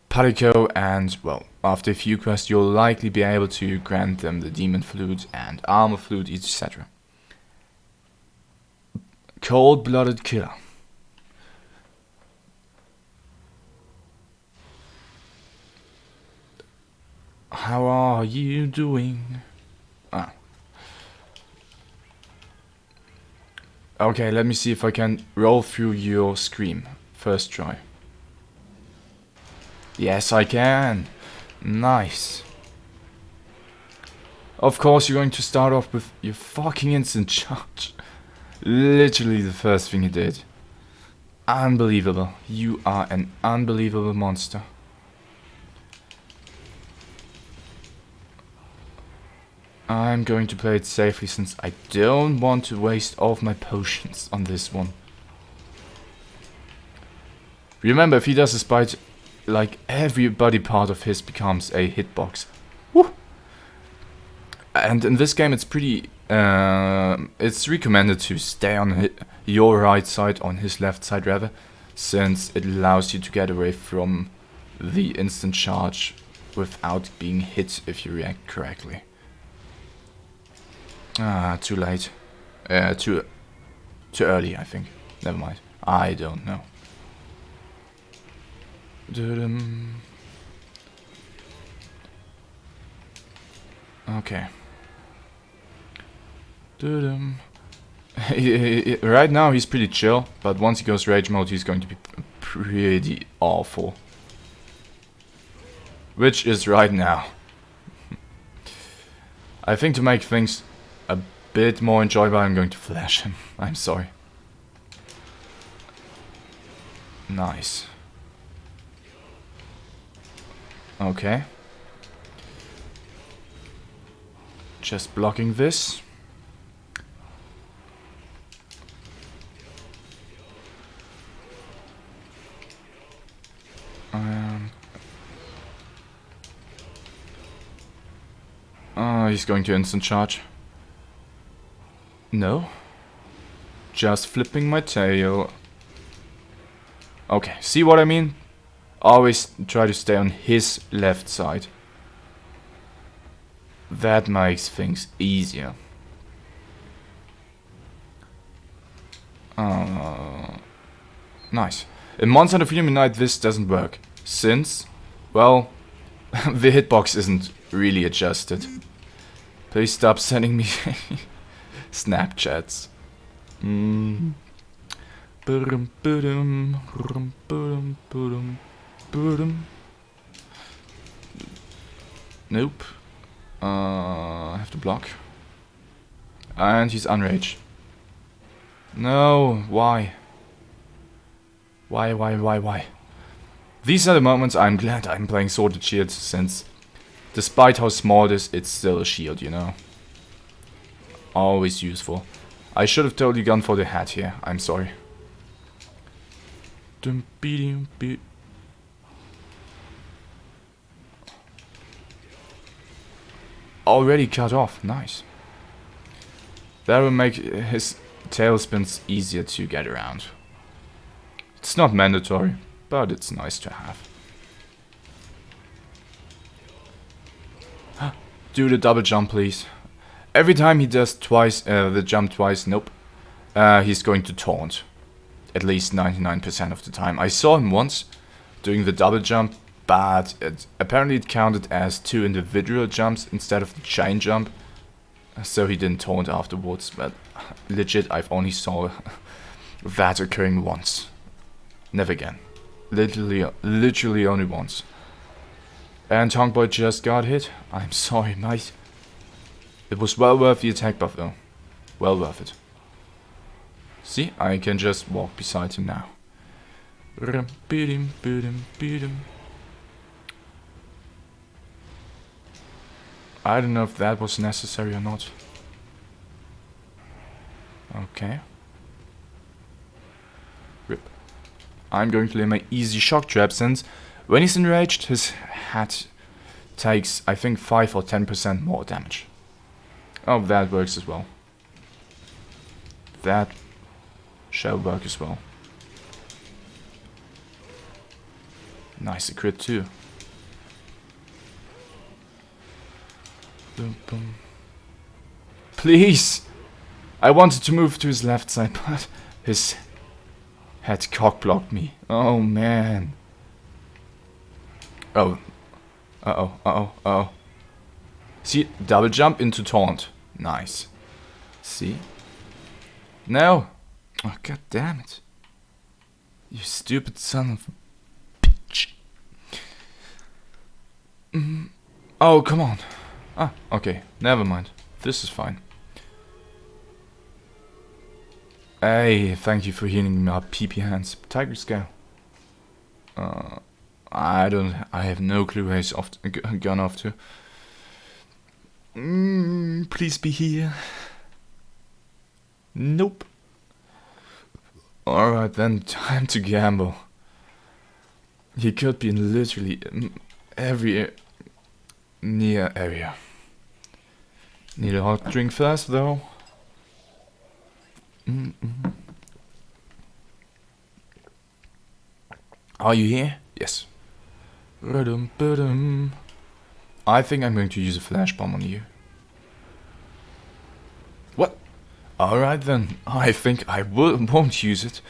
Palico, and well, after a few quests you'll likely be able to grant them the demon flute and armor flute, etc. Cold-blooded killer. How are you doing? Ah. Okay, let me see if I can roll through your scream. First try. Yes, I can. Nice. Of course, you're going to start off with your fucking instant charge. Literally the first thing you did. Unbelievable. You are an unbelievable monster. I'm going to play it safely since I don't want to waste all of my potions on this one. Remember, if he does a spite, like every body part of his becomes a hitbox. Woo! And in this game it's pretty, it's recommended to stay on your right side, on his left side rather, since it allows you to get away from the instant charge without being hit if you react correctly. Ah, too late. Too early, I think. Never mind. I don't know. Okay. Right now he's pretty chill, but once he goes rage mode he's going to be pretty awful. Which is right now. I think to make things a bit more enjoyable I'm going to flash him. I'm sorry. Nice. Okay. Just blocking this. Oh, he's going to instant charge. No. Just flipping my tail. Okay, see what I mean? Always try to stay on his left side. That makes things easier. Nice. In Monster of Human Knight this doesn't work. Since, well, the hitbox isn't really adjusted. Please stop sending me Snapchats. Nope. I have to block. And he's unraged. No, why? Why? These are the moments I'm glad I'm playing Sword and Shield, since despite how small it is, it's still a shield, you know? Always useful. I should have totally gone for the hat here, I'm sorry. Already cut off, nice. That will make his tail spins easier to get around. It's not mandatory, but it's nice to have. Do the double jump, please. Every time he does twice, the jump twice, nope. He's going to taunt. At least 99% of the time. I saw him once doing the double jump, but apparently it counted as 2 individual jumps instead of the chain jump. So he didn't taunt afterwards, but legit I've only saw that occurring once. Never again. Literally only once. And Hongboy just got hit. I'm sorry, mate. It was well worth the attack buff though. Well worth it. See, I can just walk beside him now. I don't know if that was necessary or not. Okay. Rip. I'm going to lay my easy shock trap, since when he's enraged, his hat takes, I think, 5 or 10% more damage. Oh, that works as well. That shall work as well. Nice, a crit too. Please! I wanted to move to his left side, but his head cock blocked me. Oh man. Oh. Uh-oh. See, double jump into taunt. Nice. See? No! Oh, god damn it. You stupid son of a bitch. Oh, come on. Ah, okay. Never mind. This is fine. Hey, thank you for healing my PP hands. Tigrex, go. I have no clue where he's gone off to. Please be here. Nope. Alright then, time to gamble. He could be in literally every near area. Need a hot drink first though. Are you here? Yes. I think I'm going to use a flash bomb on you. What? Alright then. I think I won't use it.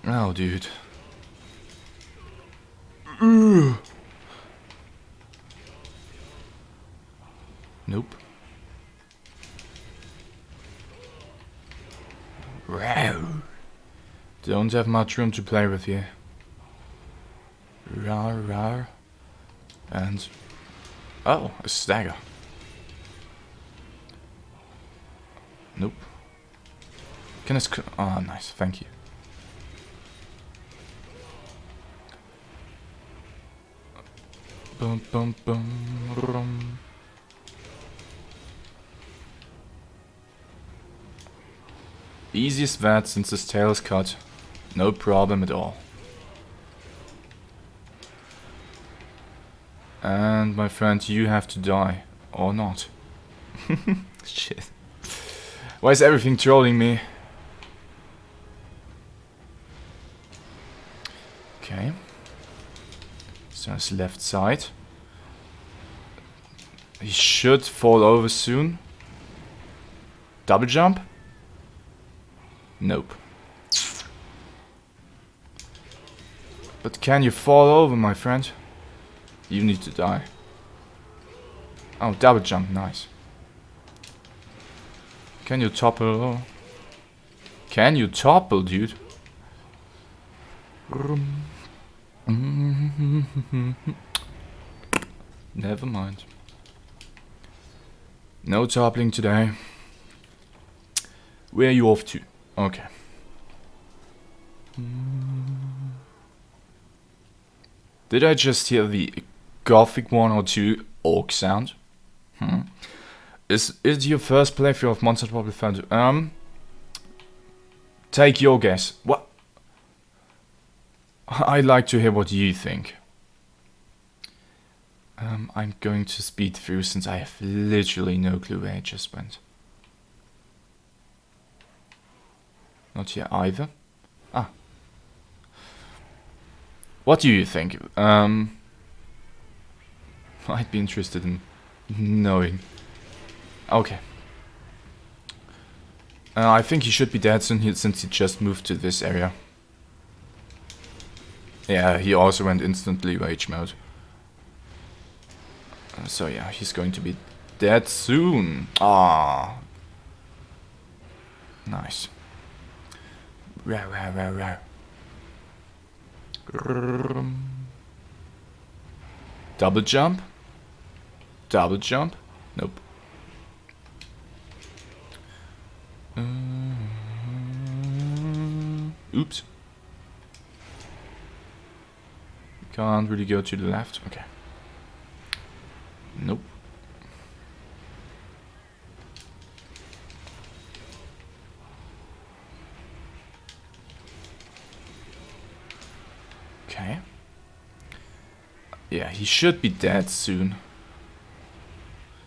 Oh, dude. Nope. Row. Don't have much room to play with here. Rar, rar. And... oh, a stagger. Nope. Can I oh, nice, thank you. Bum, bum, bum, rum. Easiest vet since his tail is cut. No problem at all. And my friend, you have to die. Or not. Shit. Why is everything trolling me? Okay. So his left side. He should fall over soon. Double jump? Nope. But can you fall over, my friend? You need to die. Oh, double jump, nice. Can you topple? Can you topple, dude? Never mind. No toppling today. Where are you off to? Okay. Did I just hear the Gothic 1 or 2 orc sound? Is it your first playthrough of Monster Probably Found? Take your guess. What? I'd like to hear what you think. I'm going to speed through since I have literally no clue where it just went. Not here either. Ah. What do you think? I'd be interested in knowing. Okay. I think he should be dead soon since he just moved to this area. Yeah, he also went instantly rage mode. So yeah, he's going to be dead soon. Ah, nice. Row, row, row, row. Double jump. Double jump. Nope. Oops. Can't really go to the left. Okay. Nope. Okay. Yeah, he should be dead soon.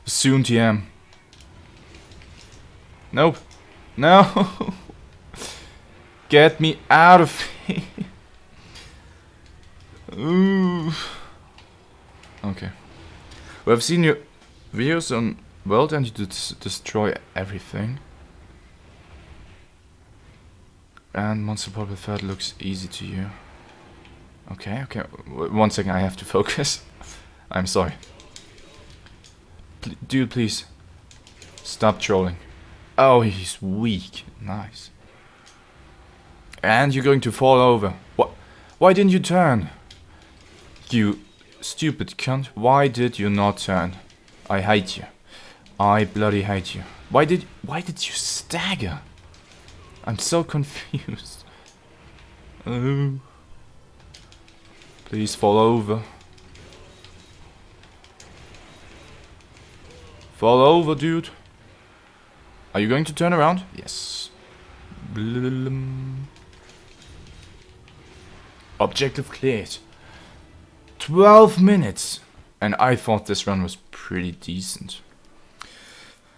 Soon TM. Nope. No. Get me out of here. Ooh. Okay. Well, I've seen your videos on World and you destroy everything. And Monster Probably Third looks easy to you. Okay, okay. 1 second, I have to focus. I'm sorry. Dude, please. Stop trolling. Oh, he's weak. Nice. And you're going to fall over. What? Why didn't you turn? You stupid cunt. Why did you not turn? I hate you. I bloody hate you. Why did you stagger? I'm so confused. Oh. Please fall over. Fall over, dude. Are you going to turn around? Yes. Blum. Objective cleared. 12 minutes. And I thought this run was pretty decent.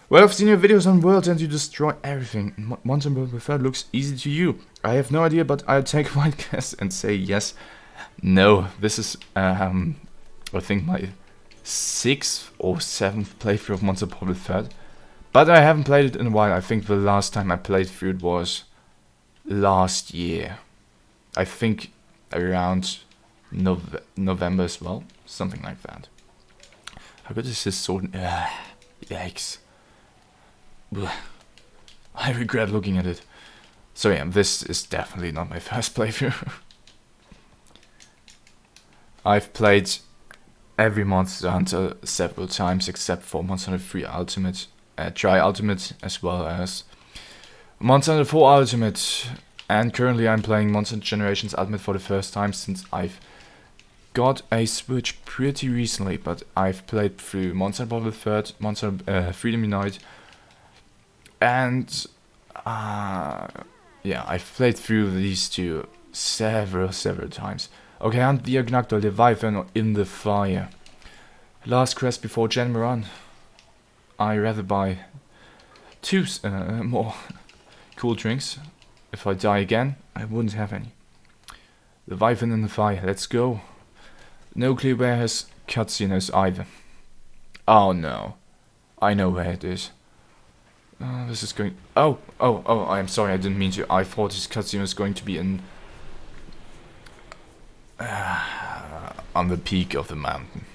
Well, I've seen your videos on World and you destroy everything. Monster Probably Third looks easy to you. I have no idea, but I'll take a wild guess and say yes. No, this is, I think my 6th or 7th playthrough of Monster Probably Third. But I haven't played it in a while. I think the last time I played through it was last year. I think around November as well. Something like that. How good is this sword? Yikes. I regret looking at it. So yeah, this is definitely not my first playthrough. I've played every Monster Hunter several times except for Monster Hunter 3 Ultimate, Tri Ultimate, as well as Monster Hunter 4 Ultimate. And currently I'm playing Monster Hunter Generations Ultimate for the first time since I've got a Switch pretty recently, but I've played through Monster Hunter Battle 3rd, Monster Hunter Freedom Unite, and yeah, I've played through these two several times. Okay, and the Nargacuga, the Deviant in the fire. Last quest before Jhen Mohran. I rather buy 2 more cool drinks. If I die again, I wouldn't have any. The Deviant in the fire, let's go. No clue where his cutscene is either. Oh no, I know where it is. This is going. Oh, I'm sorry, I didn't mean to. I thought his cutscene was going to be in on the peak of the mountain.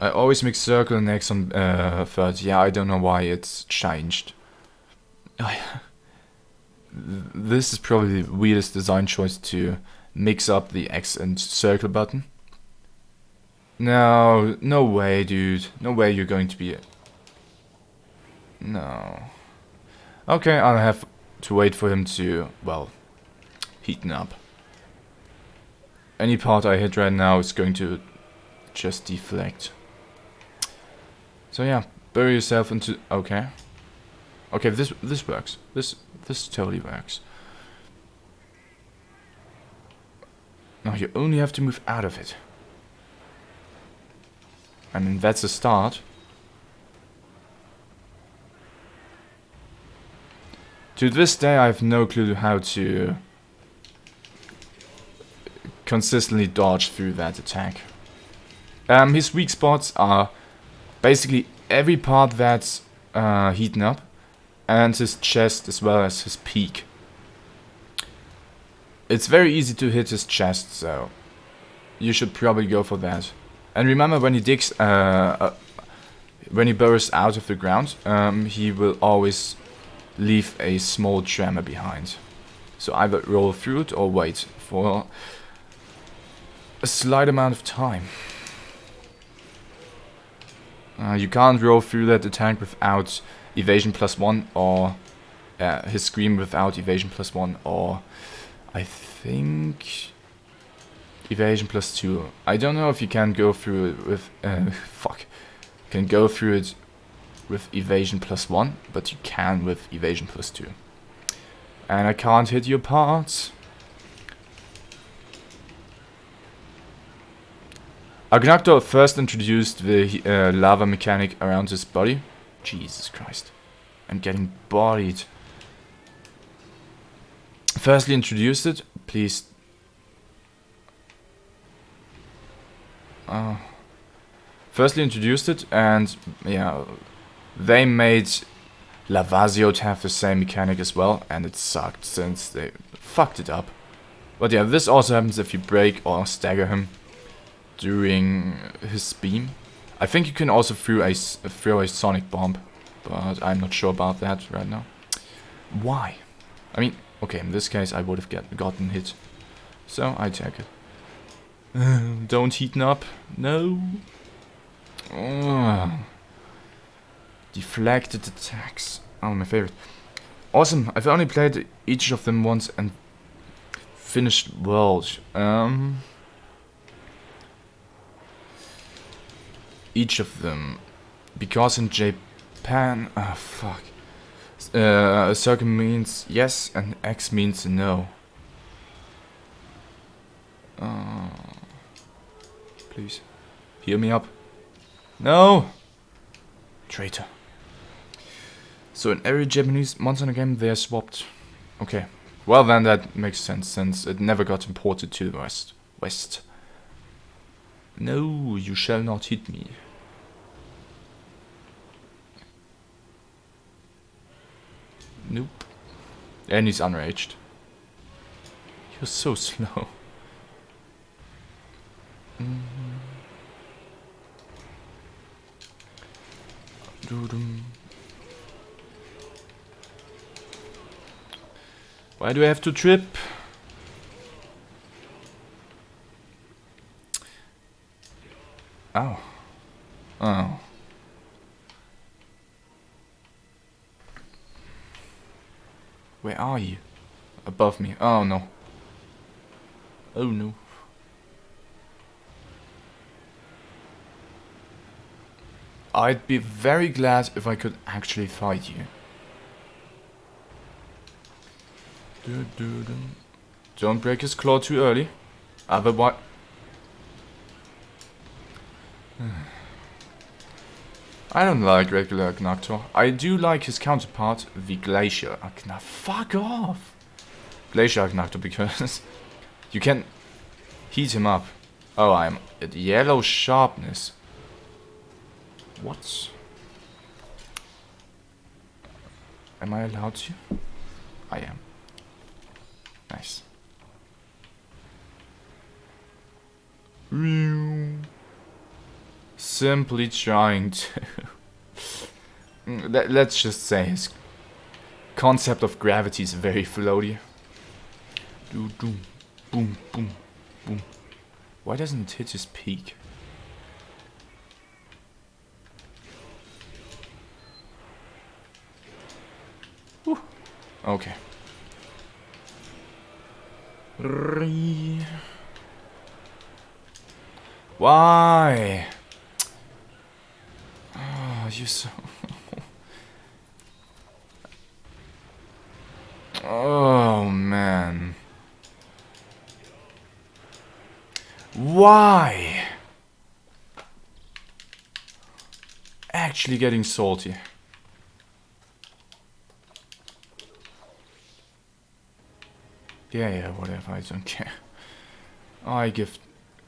I always make circle and X on third. Yeah, I don't know why it's changed. This is probably the weirdest design choice to mix up the X and circle button. No way, dude. No way you're going to be. No. Okay, I'll have to wait for him to, well, heaten up. Any part I hit right now is going to just deflect. So yeah, bury yourself into. Okay, this works. This totally works. Now you only have to move out of it. I mean, that's a start. To this day, I have no clue how to consistently dodge through that attack. His weak spots are basically every part that's heating up, and his chest as well as his peak. It's very easy to hit his chest, so you should probably go for that. And remember, when he digs, when he burrows out of the ground, he will always leave a small tremor behind. So either roll through it or wait for a slight amount of time. You can't roll through that attack without evasion +1 or his scream without evasion +1 or I think evasion +2. I don't know if you can go through it with can go through it with evasion +1, but you can with evasion +2. And I can't hit your parts. Nargacuga first introduced the lava mechanic around his body. Jesus Christ. I'm getting bodied. Firstly introduced it, please. Firstly introduced it, and yeah, they made Lavazio to have the same mechanic as well, and it sucked since they fucked it up. But yeah, this also happens if you break or stagger him during his beam. I think you can also throw a sonic bomb, but I'm not sure about that right now. Why? I mean, okay, in this case I would have gotten hit, so I take it. Don't heaten up. No. Deflected attacks. Oh, my favorite. Awesome. I've only played each of them once and finished world. Each of them, because in Japan, circle means yes and X means no. Please, heal me up. No! Traitor. So in every Japanese Monster Hunter game they are swapped. Okay. Well then that makes sense since it never got imported to the West. No, you shall not hit me. Nope. And he's unraged. You're so slow. Why do I have to trip? Oh. Oh. Where are you? Above me. Oh no. Oh no. I'd be very glad if I could actually fight you. Don't break his claw too early. Otherwise... I don't like regular Agnactor. I do like his counterpart, the Glacier Agnactor. Fuck off! Glacier Agnactor, because you can heat him up. Oh, I'm at yellow sharpness. What? Am I allowed to? I am. Nice. Simply trying to... Let's just say his concept of gravity is very floaty. Boom, boom, boom, boom. Why doesn't it hit his peak? Whew. Okay. Why? Oh, you're so... Oh, man. Why? Actually getting salty. Yeah, whatever, I don't care.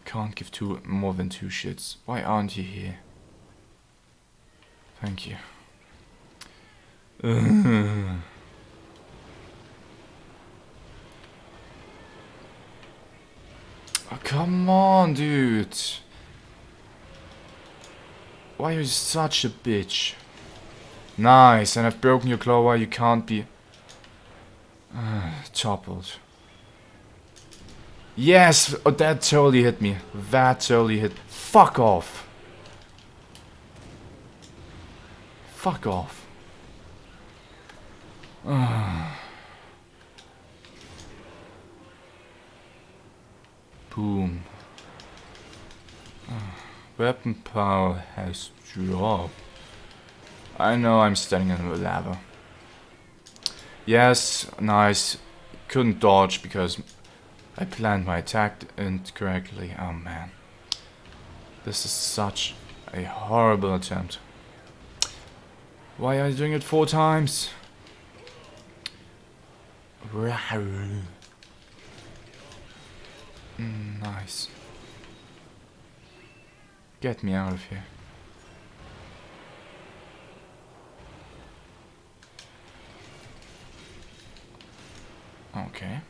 Can't give more than two shits. Why aren't you here? Thank you. Oh, come on, dude. Why are you such a bitch? Nice, and I've broken your claw while you can't be toppled. Yes, oh, that totally hit me. That totally hit. Fuck off. Fuck off. Boom. Weapon power has dropped. I know I'm standing in the lava. Yes, nice. Couldn't dodge because I planned my attack incorrectly. Oh man. This is such a horrible attempt. Why are you doing it 4 times? Nice. Get me out of here. Okay.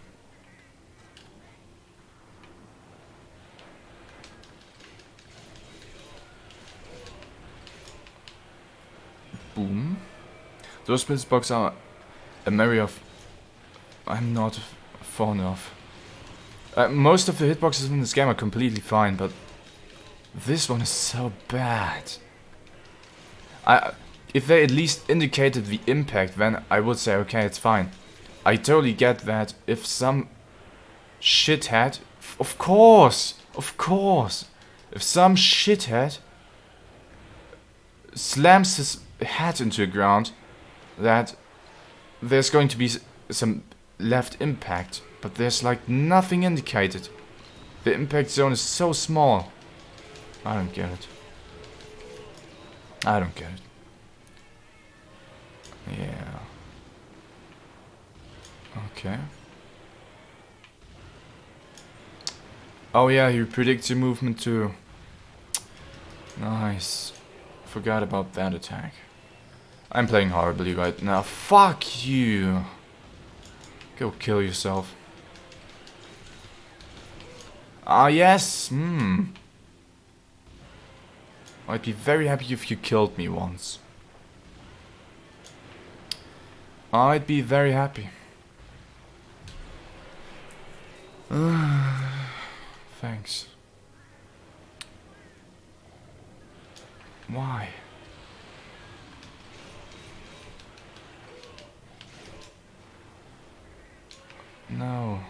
Boom. Those blitzbox are a Mary of... I'm not fond of. Most of the hitboxes in this game are completely fine, but this one is so bad. If they at least indicated the impact, then I would say, okay, it's fine. I totally get that if some shithead... Of course! If some shithead slams his head into the ground, that there's going to be some left impact, but there's like nothing indicated. The impact zone is so small. I don't get it. I don't get it. Yeah. Okay. Oh yeah, he predicts your movement too. Nice. Forgot about that attack. I'm playing horribly right now. Fuck you. Go kill yourself. Ah yes. I'd be very happy if you killed me once. I'd be very happy. Thanks. Why? No.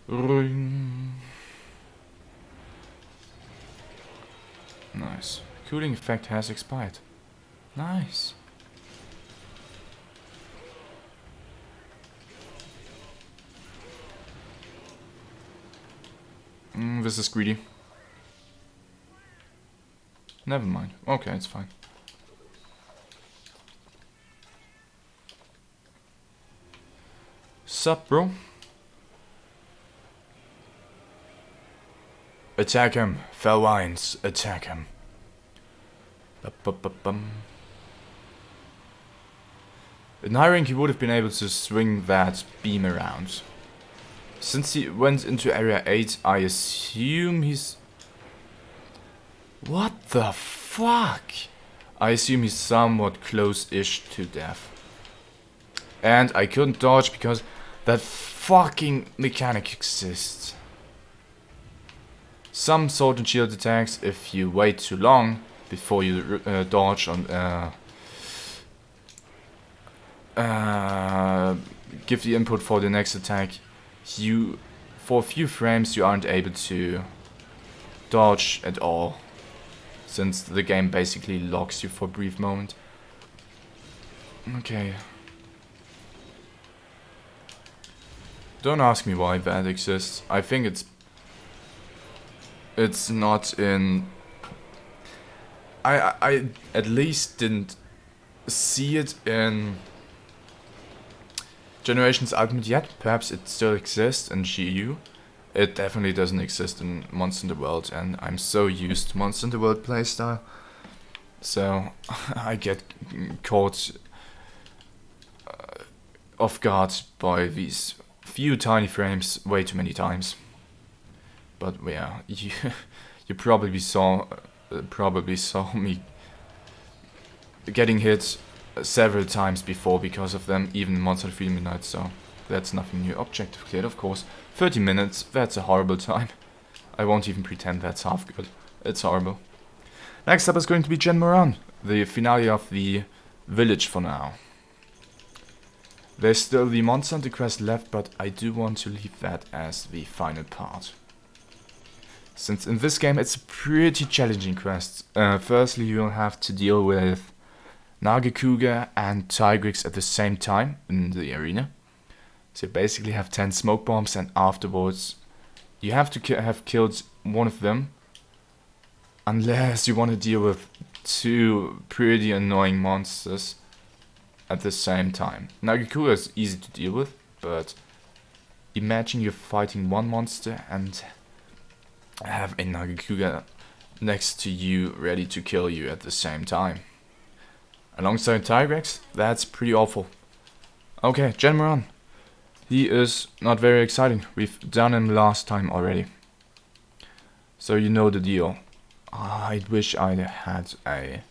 Ring. Nice. Cooling effect has expired. Nice. This is greedy. Never mind. Okay, it's fine. Sup, bro? Attack him. Felwines, attack him. Ba-ba-ba-bum. In high rank, he would have been able to swing that beam around. Since he went into area 8, I assume he's... What the fuck? I assume he's somewhat close-ish to death. And I couldn't dodge because that fucking mechanic exists. Some sword and shield attacks, if you wait too long before you dodge on... give the input for the next attack, you... For a few frames you aren't able to dodge at all. Since the game basically locks you for a brief moment. Okay. Don't ask me why that exists. I think it's not in... I at least didn't see it in Generations Ultimate yet. Perhaps it still exists in GU. It definitely doesn't exist in Monster in the World, and I'm so used to Monster in the World playstyle. So I get caught off guard by these few tiny frames way too many times. But yeah, you probably saw me getting hit several times before because of them, even in Monster Hunter Midnight, so that's nothing new. Objective cleared, of course. 30 minutes, that's a horrible time. I won't even pretend that's half good. It's horrible. Next up is going to be Jhen Mohran, the finale of the village for now. There's still the Monster Hunter quest left, but I do want to leave that as the final part. Since in this game it's a pretty challenging quest. Firstly, you'll have to deal with Nargacuga and Tigrex at the same time in the arena. So you basically have 10 smoke bombs, and afterwards you have to have killed one of them. Unless you want to deal with 2 pretty annoying monsters at the same time. Nargacuga is easy to deal with, but imagine you're fighting one monster and have a Nargacuga next to you ready to kill you at the same time. Alongside Tigrex, that's pretty awful. Okay, Jhen Mohran. He is not very exciting. We've done him last time already. So you know the deal. I wish I had a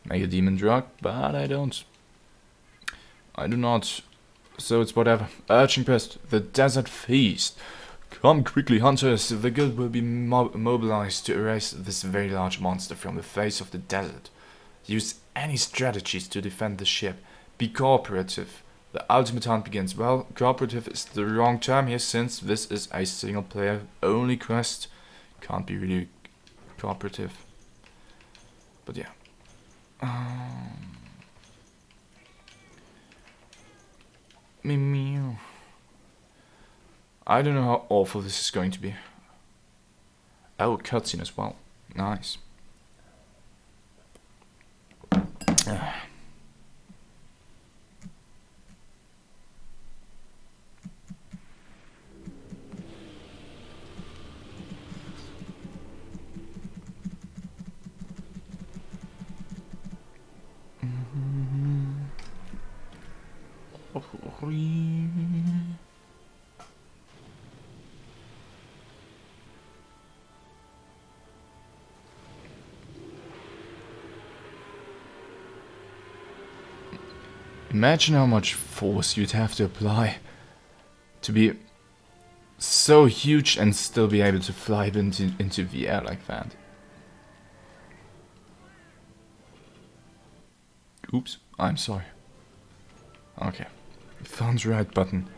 Mega Demon drug, but I don't. I do not. So it's whatever. Urgent Pest, the Desert Feast. Come quickly, hunters. The guild will be mobilized to erase this very large monster from the face of the desert. Use any strategies to defend the ship. Be cooperative. The ultimate hunt begins. Well, cooperative is the wrong term here, since this is a single player only quest. Can't be really cooperative. But yeah. Meow. I don't know how awful this is going to be. Oh, cutscene as well. Nice. Imagine how much force you'd have to apply to be so huge and still be able to fly into the air like that. Oops, I'm sorry. Okay, found the right button.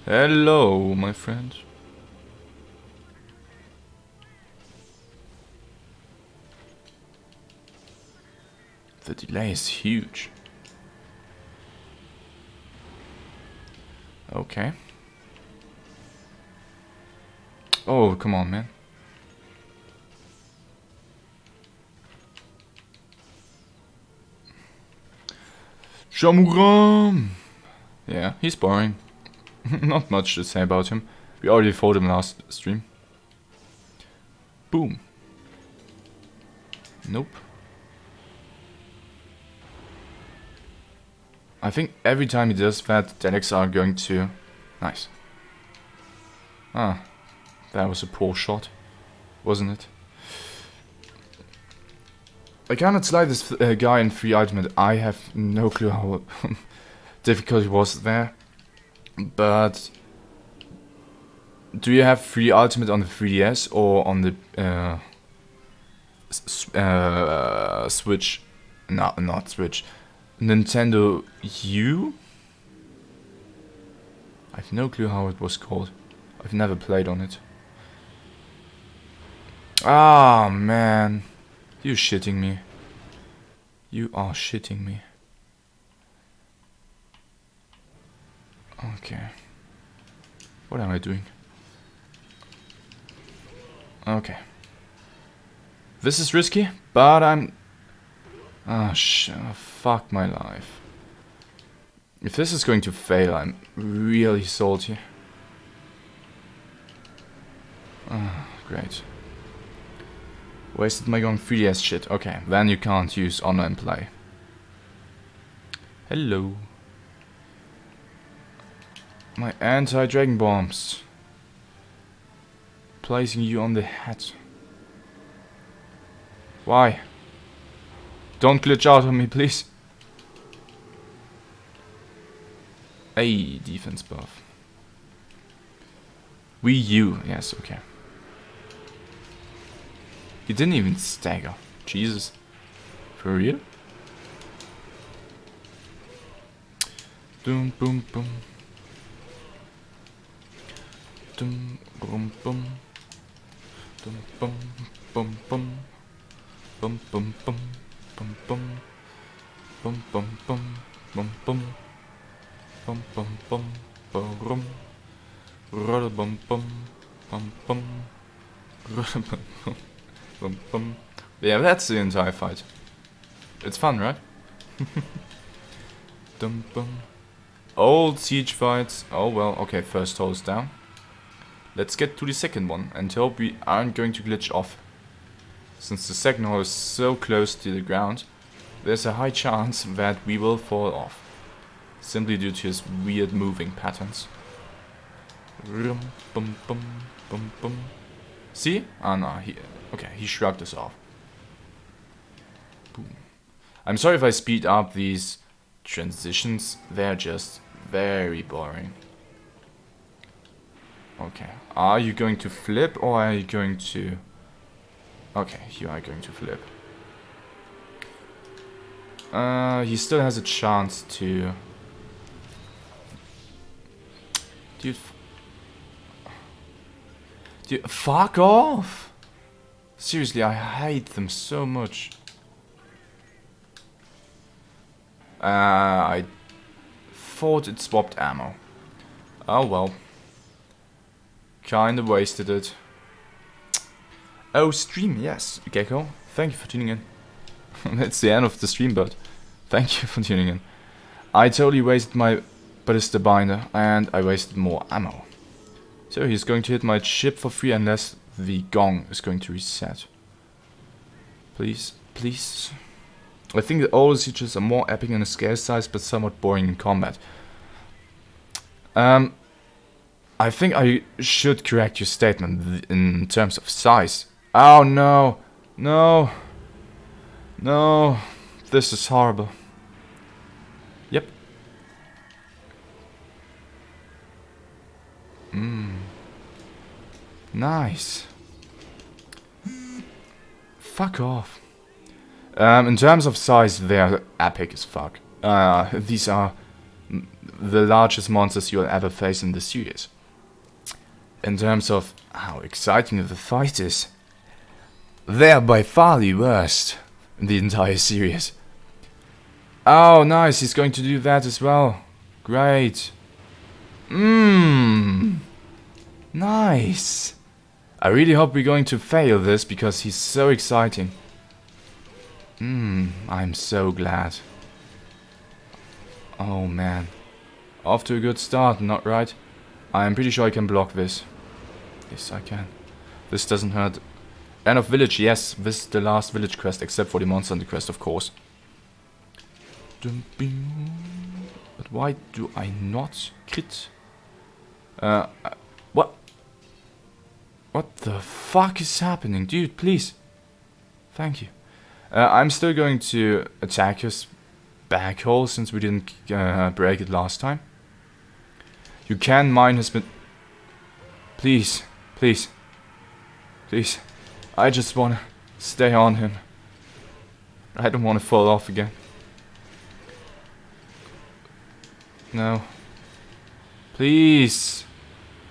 Hello, my friend. The delay is huge. Okay. Oh, come on, man. Jhen Mohran! Yeah, he's boring. Not much to say about him. We already fought him last stream. Boom. Nope. I think every time he does that, Tigrex are going to... Nice. Ah, that was a poor shot, wasn't it? I cannot slide this guy in free ultimate. I have no clue how difficult it was there. But do you have free ultimate on the 3DS or on the Switch? No, not Switch. Nintendo U? I have no clue how it was called. I've never played on it. Ah, man. You're shitting me. You are shitting me. Okay. What am I doing? Okay. This is risky, but I'm... Ah, fuck my life. If this is going to fail, I'm really salty. Ah, great. Wasted my going 3DS shit. Okay, then you can't use online play. Hello. My anti-dragon bombs. Placing you on the head. Why? Don't glitch out on me, please. Hey, defense buff. Wii U, yes, okay. He didn't even stagger. Jesus. For real? Boom, boom, boom. Dum, boom, boom. Dum, boom, boom, boom. Boom, boom, boom. Boom, boom. Boom, boom, boom. Boom, boom. Bum bum bum bum bum bum bum bum bum bum bum bum. Yeah, that's the entire fight. It's fun, right? Dum bum. Old siege fights. Oh well, okay, first hose down. Let's get to the second one and hope we aren't going to glitch off. Since the second hole is so close to the ground, there's a high chance that we will fall off. Simply due to his weird moving patterns. Bum, bum, bum, bum. See? Ah, no, he shrugged us off. Boom. I'm sorry if I speed up these transitions. They're just very boring. Okay. Are you going to flip or are you going to... Okay, you are going to flip. He still has a chance to... Dude, fuck off! Seriously, I hate them so much. I thought it swapped ammo. Oh well. Kinda wasted it. Oh, stream, yes, Gecko. Thank you for tuning in. That's the end of the stream, but thank you for tuning in. I totally wasted my... Ballista binder, and I wasted more ammo. So he's going to hit my chip for free unless the gong is going to reset. Please, please. I think that all the sieges are more epic in the scale size, but somewhat boring in combat. I think I should correct your statement in terms of size. Oh no, no, no, this is horrible. Yep. Nice. Fuck off. In terms of size, they're epic as fuck. These are the largest monsters you'll ever face in the series. In terms of how exciting the fight is, they're by far the worst in the entire series. Oh, nice, he's going to do that as well. Great. Nice. I really hope we're going to fail this because he's so exciting. I'm so glad. Oh man. Off to a good start, not right? I'm pretty sure I can block this. Yes, I can. This doesn't hurt. End of village, yes. This is the last village quest, except for the monster on the quest, of course. But why do I not crit? What? What the fuck is happening? Dude, please. Thank you. I'm still going to attack his back hole since we didn't break it last time. You can mine his... Please, please, please. I just want to stay on him. I don't want to fall off again. No. Please.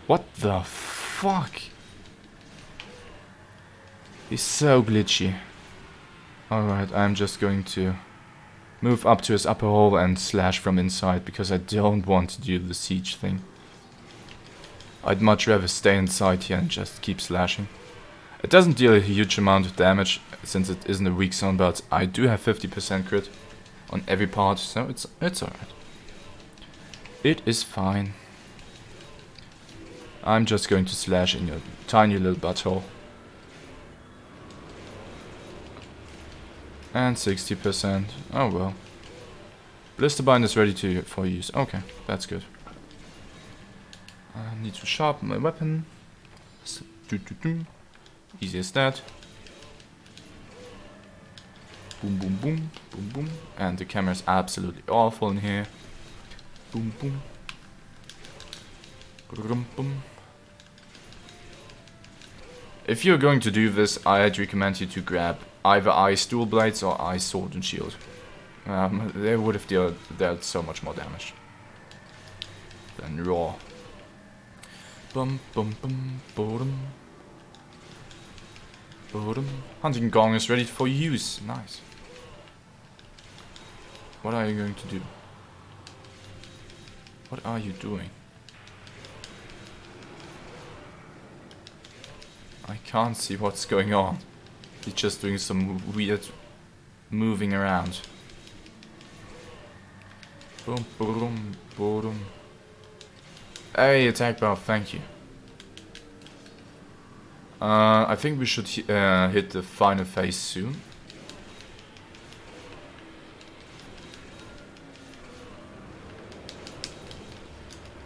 What the fuck? He's so glitchy. Alright, I'm just going to move up to his upper hole and slash from inside because I don't want to do the siege thing. I'd much rather stay inside here and just keep slashing. It doesn't deal a huge amount of damage since it isn't a weak zone, but I do have 50% crit on every part, so it's alright. It is fine. I'm just going to slash in your tiny little butthole. And 60%. Oh well. Blisterbind is ready for use. Okay, that's good. I need to sharpen my weapon. Easy as that. Boom, boom, boom, boom, boom. And the camera is absolutely awful in here. Boom, boom. Boom. If you're going to do this, I'd recommend you to grab either ice dual blades or ice sword and shield. They would have dealt so much more damage than raw. Bum bum bum boredom. Boredom. Hunting gong is ready for use. Nice. What are you going to do? What are you doing? I can't see what's going on. He's just doing some weird moving around. Boom, boom, boom. Hey, attack buff, thank you. I think we should hit the final phase soon.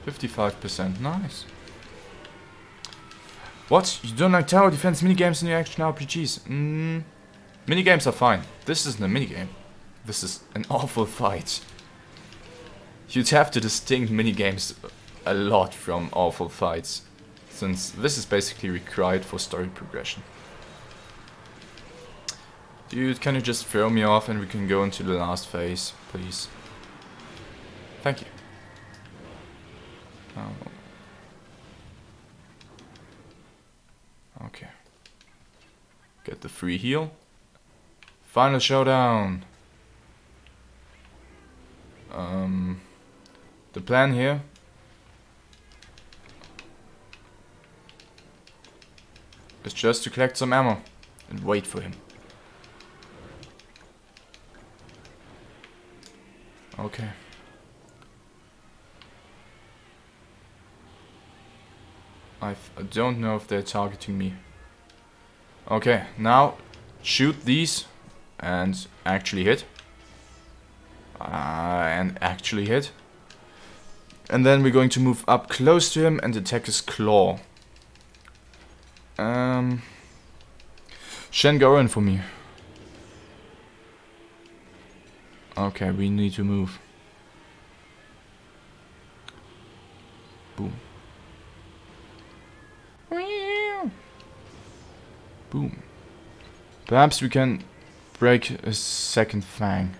%, nice. What? You don't like tower defense minigames in your action RPGs? Minigames are fine. This isn't a minigame. This is an awful fight. You'd have to distinct minigames a lot from awful fights, since this is basically required for story progression. Dude, can you just throw me off and we can go into the last phase, please? Thank you. Oh. Okay. Get the free heal. Final showdown. The plan here is just to collect some ammo and wait for him. Okay. I don't know if they're targeting me. Okay, now shoot these and actually hit. And actually hit. And then we're going to move up close to him and attack his claw. Jhen Mohran for me. Okay, we need to move. Boom. Boom. Perhaps we can break a second fang.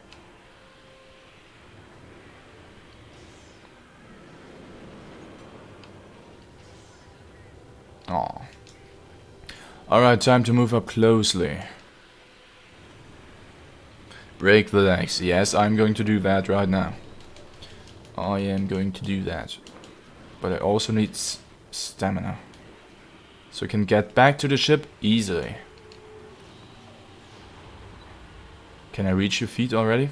Aw. Alright, time to move up closely. Break the legs. Yes, I'm going to do that right now. I am going to do that. But I also need stamina. So I can get back to the ship easily. Can I reach your feet already?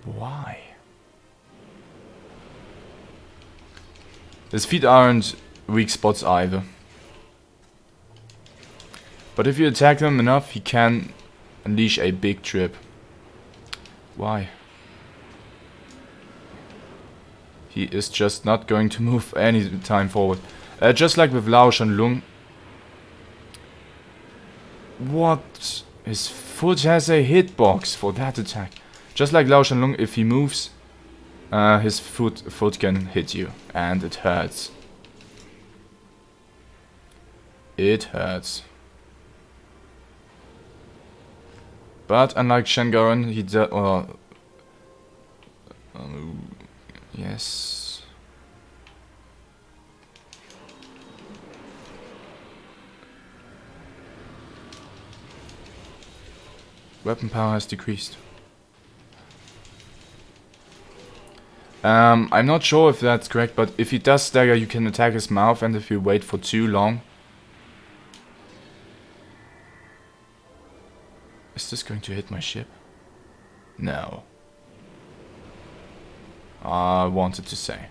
Why? His feet aren't weak spots either. But if you attack them enough, he can unleash a big trip. Why? He is just not going to move any time forward. Just like with Lao Shanlong. What? His foot has a hitbox for that attack. Just like Lao Shanlong, if he moves, his foot can hit you. And it hurts. It hurts. But unlike Jhen Mohran, he does... yes. Weapon power has decreased. I'm not sure if that's correct, but if he does stagger, you can attack his mouth, and if you wait for too long... Is this going to hit my ship? No. I wanted to say.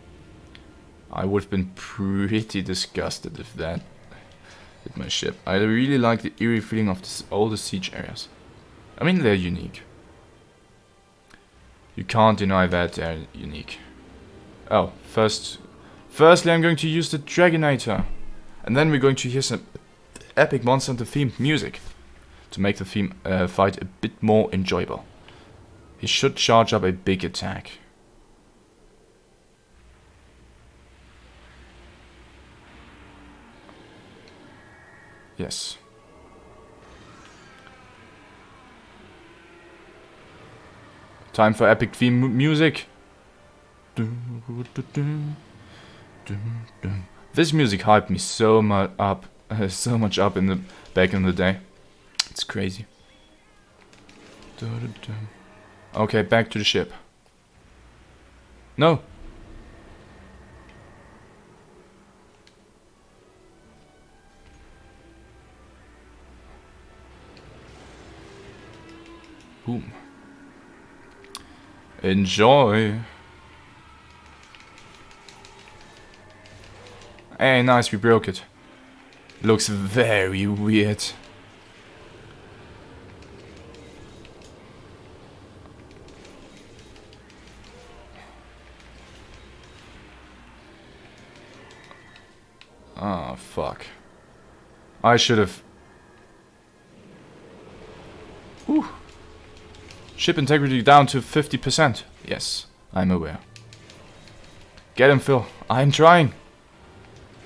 I would have been pretty disgusted if that hit my ship. I really like the eerie feeling of all the siege areas. I mean, they're unique. You can't deny that they're unique. Oh, firstly I'm going to use the Dragonator. And then we're going to hear some epic Monster Hunter themed music. To make the fight a bit more enjoyable. He should charge up a big attack. Yes. Time for epic theme music. This music hyped me so much up, in the back in the day. It's crazy. Okay, back to the ship. No. Boom. Enjoy. Hey, nice, we broke it. Looks very weird. Oh, fuck. I should have... Whew. Ship integrity down to 50%. Yes, I'm aware. Get him, Phil. I'm trying.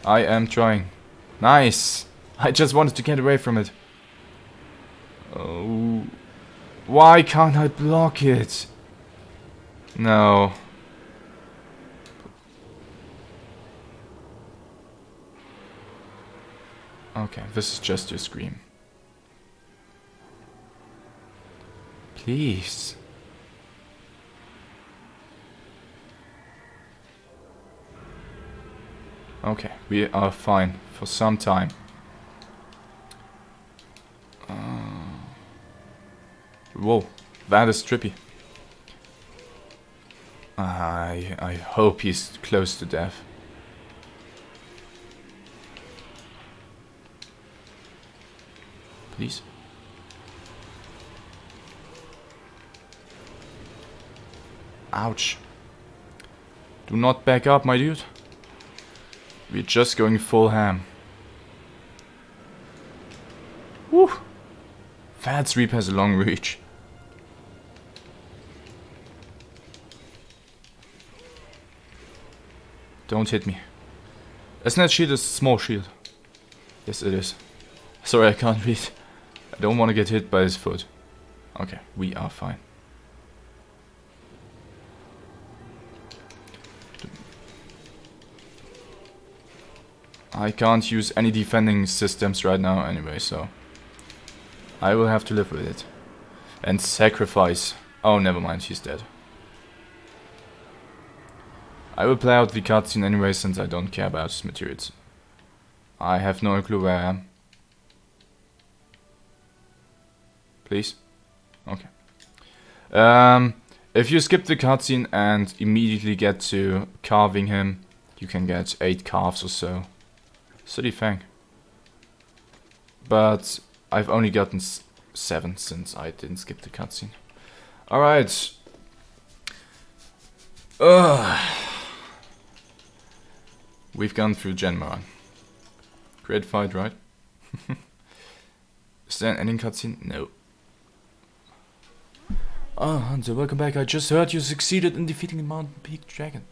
I am trying. Nice. I just wanted to get away from it. Oh. Why can't I block it? No. Okay, this is just your scream. Please. Okay, we are fine for some time. Whoa, that is trippy. I hope he's close to death. Please. Ouch. Do not back up, my dude. We're just going full ham. Woo! That sweep has a long reach. Don't hit me. Isn't that shield a small shield? Yes, it is. Sorry, I can't read. I don't want to get hit by his foot. Okay, we are fine. I can't use any defending systems right now anyway, so I will have to live with it. And sacrifice. Oh, never mind, he's dead. I will play out the cutscene anyway, since I don't care about his materials. I have no clue where I am. Please? Okay. If you skip the cutscene and immediately get to carving him, you can get 8 calves or so. Silly thing. But I've only gotten 7 since I didn't skip the cutscene. Alright. We've gone through Jhen Mohran. Great fight, right? Is there an ending cutscene? No. Oh, Hunter, welcome back. I just heard you succeeded in defeating the Mountain Peak Dragon.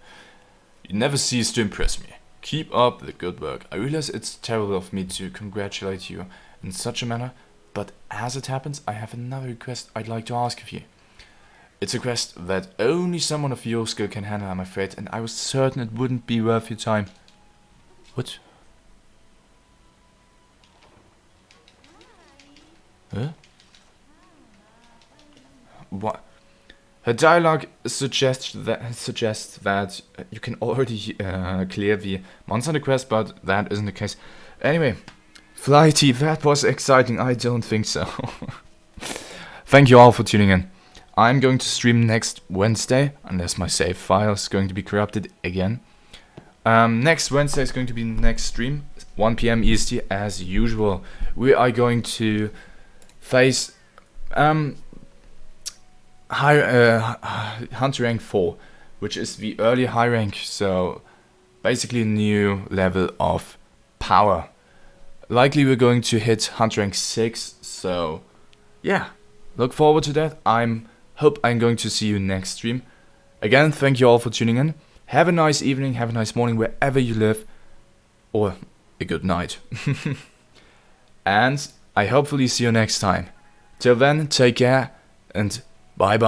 You never cease to impress me. Keep up the good work. I realize it's terrible of me to congratulate you in such a manner, but as it happens, I have another request I'd like to ask of you. It's a request that only someone of your skill can handle, I'm afraid, and I was certain it wouldn't be worth your time. What? Huh? What? Her dialogue suggests that you can already clear the monster quest, but that isn't the case. Anyway, Flighty, that was exciting. I don't think so. Thank you all for tuning in. I'm going to stream next Wednesday, unless my save file is going to be corrupted again. Next Wednesday is going to be the next stream, 1 PM EST as usual. We are going to face Hunter rank 4, which is the early high rank, so basically a new level of power. Likely we're going to hit Hunter rank 6, so yeah, look forward to that. Hope I'm going to see you next stream. Again, thank you all for tuning in. Have a nice evening, have a nice morning wherever you live, or a good night. And I hopefully see you next time. Till then, take care and bye bye.